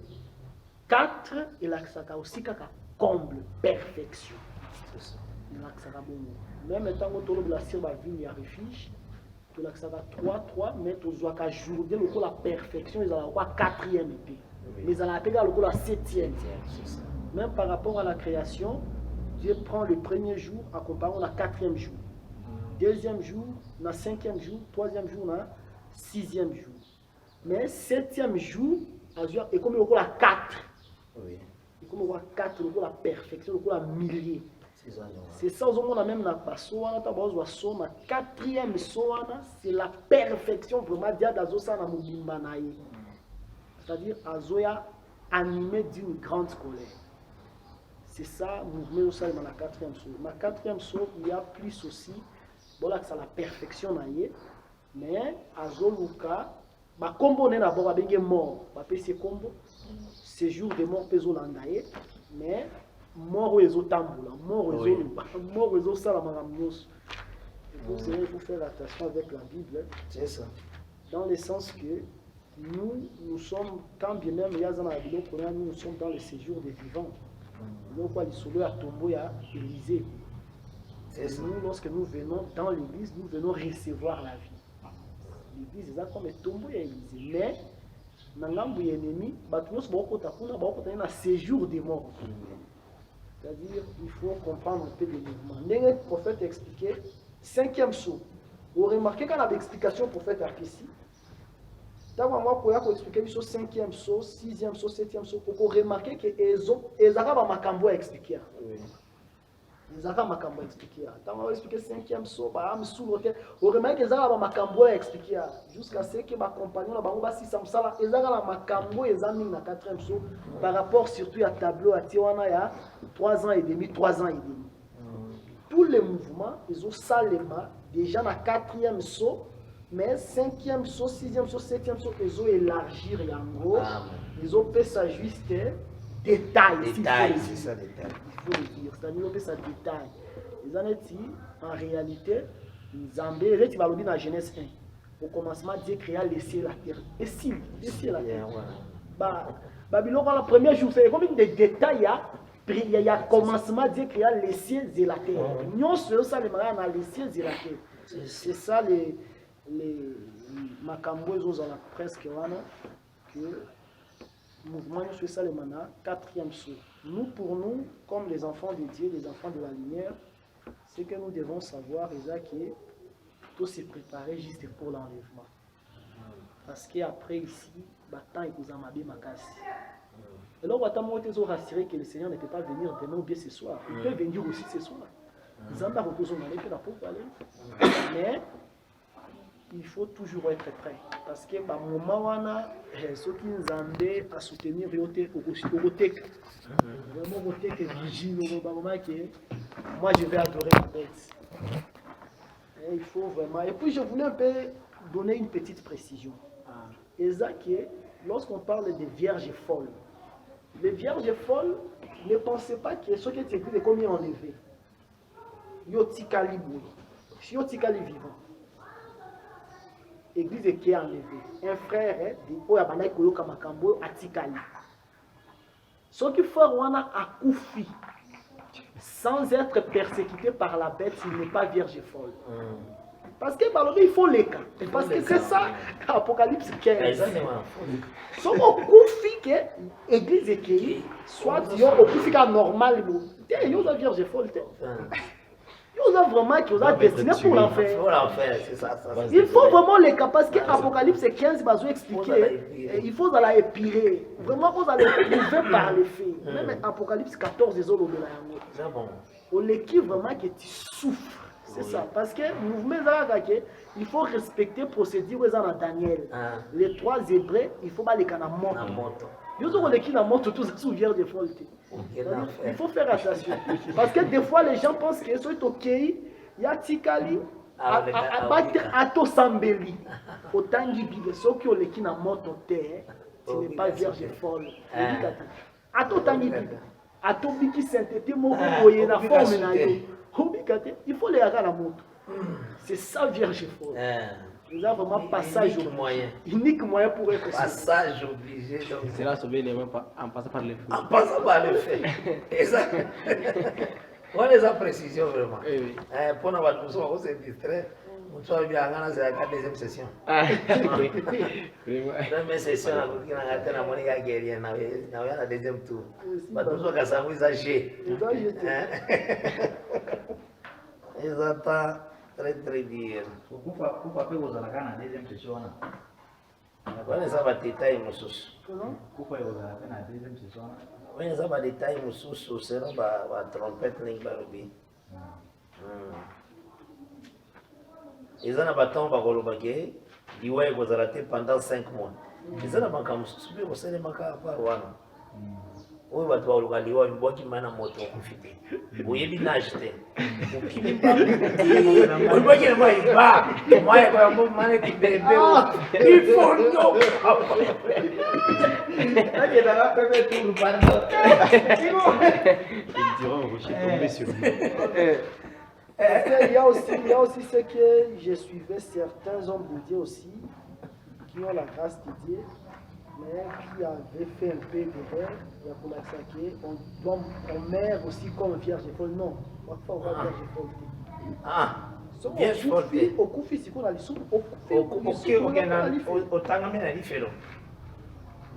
4 et la aussi comble perfection. Même étant autour de la ville, il y a refuge. Ça va 3, mais tu dois journée la perfection, ils ont la 4e épée. Mais ils ont la 7e. Même par rapport à la création, Dieu prend le premier jour en comparant la 4e jour. Deuxième jour, le 5e jour, 3e jour, le 6e jour. Mais 7e jour, et comme il y a la 4. Et comme il y a 4, il y a la perfection, il y a la millier. C'est ça, on a même la pasoana, la 4e soana, c'est la perfection vraiment d'Azosana Mubimbanaï. C'est-à-dire Azoya animé d'une grande colère. C'est ça, mouvement aussi dans la 4e sourate. Dans la 4e sourate, il y a plus aussi, voilà que c'est la perfection, mais Azoluka, ma combo n'est d'abord avec mort, c'est combo, séjour de mort pesolandaye, mais mort aux tamboula, mort aux salamangamios. Il faut faire attention avec la Bible. C'est ça. Dans le sens que nous sommes, quand bien même il y a nous sommes dans le séjour des vivants. Donc, il y a tombeau à Élysée. Nous, lorsque nous venons dans l'église, nous venons recevoir la vie. L'église est comme un tombeau à Élysée. Mais, dans l'ennemi, il y a un séjour des morts. C'est-à-dire, il faut comprendre un peu des mouvements. Le prophète expliquait, 5e saut. Vous remarquez quand on a l'explication prophète ici, quand on a expliqué le 5e saut, 6e saut, 7e saut, vous remarquez que les Arabes ont expliqué. Les Arabes ont expliqué. Quand on a expliqué 5e saut, vous remarquez que les Arabes ont expliqué. Jusqu'à ce que ma compagnon, les Arabes ont examiné le 4e saut par rapport surtout à tableau à Tiwana, il y a 3 ans et demi, 3 ans et demi. Tous les mouvements, ils ont salement déjà dans le 4e saut, mais 5e saut, 6e saut, 7e saut, ils ont élargi en gros. Ils ont fait ça juste détail. C'est ça, détail. Il faut le dire, c'est-à-dire qu'ils ont fait ça détail. Ils en ont dit, en réalité, Zambé, tu vas le dire dans Genèse 1. au commencement, Dieu créa les cieux et la terre. Et si, les cieux et la terre. Babylone, le premier jour, c'est comme des détails. Il y a commencement, Dieu créa les cieux et la terre. Nous, ça, les cieux et la terre. C'est ça les macamboues dans la presse que le mouvement nous fait ça le mana, quatrième saut. Nous, pour nous, comme les enfants de Dieu, les enfants de la lumière, c'est que nous devons savoir, Isaac, tout se préparer juste pour l'enlèvement. Parce qu'après ici, Batan et Kouzamabi Makasi. Et là, on va rassurer que le Seigneur ne peut pas venir demain ou bien ce soir. Il peut venir aussi ce soir. Mais il faut toujours être prêt. Parce que bah, moment où ceux qui nous ont à soutenir vraiment moi je vais adorer la bête. Et il faut vraiment. Et puis je voulais un peu donner une petite précision. Isaac, lorsqu'on parle des vierges folles, les vierges folles, ne pensez pas que ce qui est écrit est combien enlevé. Yotikali boui. Yotikali vivant. Église qui est enlevée. Un frère dit Oyabana Koyoka Makambo Atikali. Ce qui fait Rwanda a Koufi, sans être persécuté par la bête, il n'est pas vierge folle. Parce que il faut les cas. Parce que c'est ça, Apocalypse 15. Si on Koufi que l'église qui soit au Koufi normal, il y a une vierge folle. Il y a vraiment qui est destiné pour l'enfer. Il faut vraiment les cas parce que Apocalypse 15 va vous expliquer. Il faut la épirer. Vraiment, vous allez prouver par les faits. Même Apocalypse 14, ils ont le on l'équipe vraiment que tu souffres. C'est ça. Parce que le mouvement il faut respecter la procédure dans Daniel. Les 3 Hébreux, il faut pas les canaux morts. Il faut faire attention. Parce que des fois, les gens pensent que c'est OK. Il y a Tikali, Ato Sambeli. Autant de Bible, ceux qui ont les qui n'ont pas terre, ce n'est pas vierge folle. Ato Tangi Bible. Ato Biki Sainteté, il faut les avoir à la moto. C'est ça, vierge folle. Nous avons vraiment passage unique moyen pour être passage obligé. C'est là sauver les mains en passant par le feu. En passant par le feu. Exact. On les a précisions vraiment. Pour nous avoir tous, on s'est distrait. On soit bien à c'est la deuxième session. Première session, on a gagné la monnaie à guerrier. On a la deuxième tour. Tous ceux qui sont usagés. Exact. Très très bien. Pourquoi vous avez la deuxième session? Voilà, ça va détailler mon sous. Pourquoi vous avez la deuxième session? Oui, ça va détailler mon sous. C'est là la trompette n'est pas le bien. Ils ont un bâton par le baguette. Ils ont été pendant 5 mois. Ils ont un bâton sous le c'est le maca par Rwanda. Oui, watu wa lugha liwa mboki mana moto kufite. Uyebi najite. Ukimba. Mboki na mai ba. Mai kwa mbo mane kibebe. Ifondo. Ake dala pepe tout pardon. Ils diront rocher tomber sur lui. Il y a aussi ce que je suivais certains hommes de Dieu aussi qui ont la grâce de Dieu. Mais qui avait fait un peu d'erreur, il y a pour l'accès on meurt aussi comme vierge folle. Non, on va pas voir vierge folle. Vierge folle. Au coup physique, on a les sous. Au tangamé na lifelo.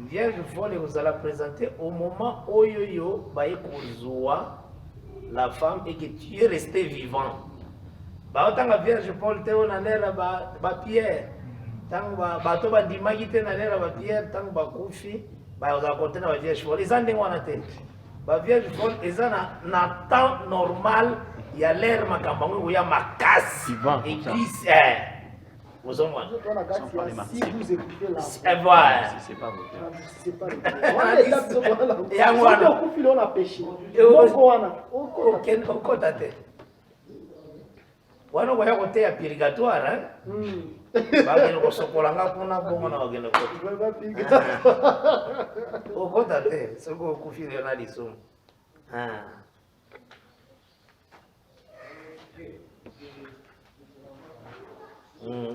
Vierge folle, vous allez présenter au moment où yo baye kuzoa la femme et que tu es resté vivant. Ba otanga vierge folle te on a l'air ba Pierre. Tant bato bandimaki te na lera ba Pierre tant bakufi ba oza côté na ba vierge folle ils ont wana te ba vierge folle ils ont na temps normal ya l'air makambango ya makasi église vous en moi si vous écoutez là c'est pas votre et à moi on a péché aucun tête wana kwa côté ya purgatoire bagenda kosokolanga kuna bongo na bagenda okota te soko okufile na lisumu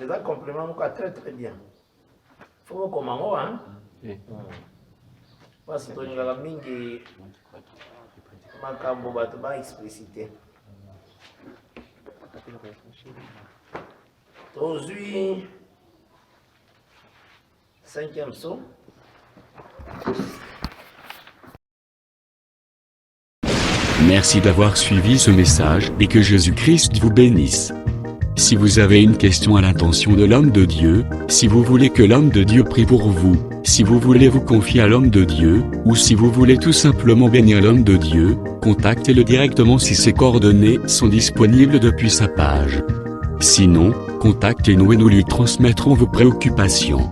les compléments donc très très bien. Faut comment hein? Parce que nous avons mingi makambo bato ba explicité. Tozui 5e saut. Merci d'avoir suivi ce message et que Jésus-Christ vous bénisse. Si vous avez une question à l'intention de l'homme de Dieu, si vous voulez que l'homme de Dieu prie pour vous, si vous voulez vous confier à l'homme de Dieu, ou si vous voulez tout simplement bénir l'homme de Dieu, contactez-le directement si ses coordonnées sont disponibles depuis sa page. Sinon, contactez-nous et nous lui transmettrons vos préoccupations.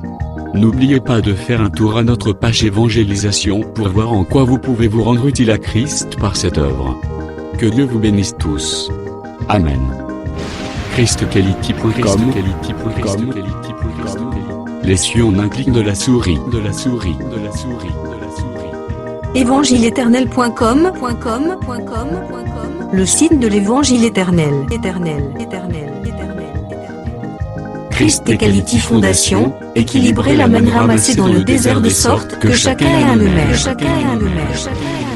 N'oubliez pas de faire un tour à notre page évangélisation pour voir en quoi vous pouvez vous rendre utile à Christ par cette œuvre. Que Dieu vous bénisse tous. Amen. ChristQuality.com. Les cieux en un clic de la souris. Évangile-éternel.com, le site de l'évangile éternel. Christ et Quality Fondation, équilibrer la manne ramassée dans le désert de sorte que chacun ait un le maire.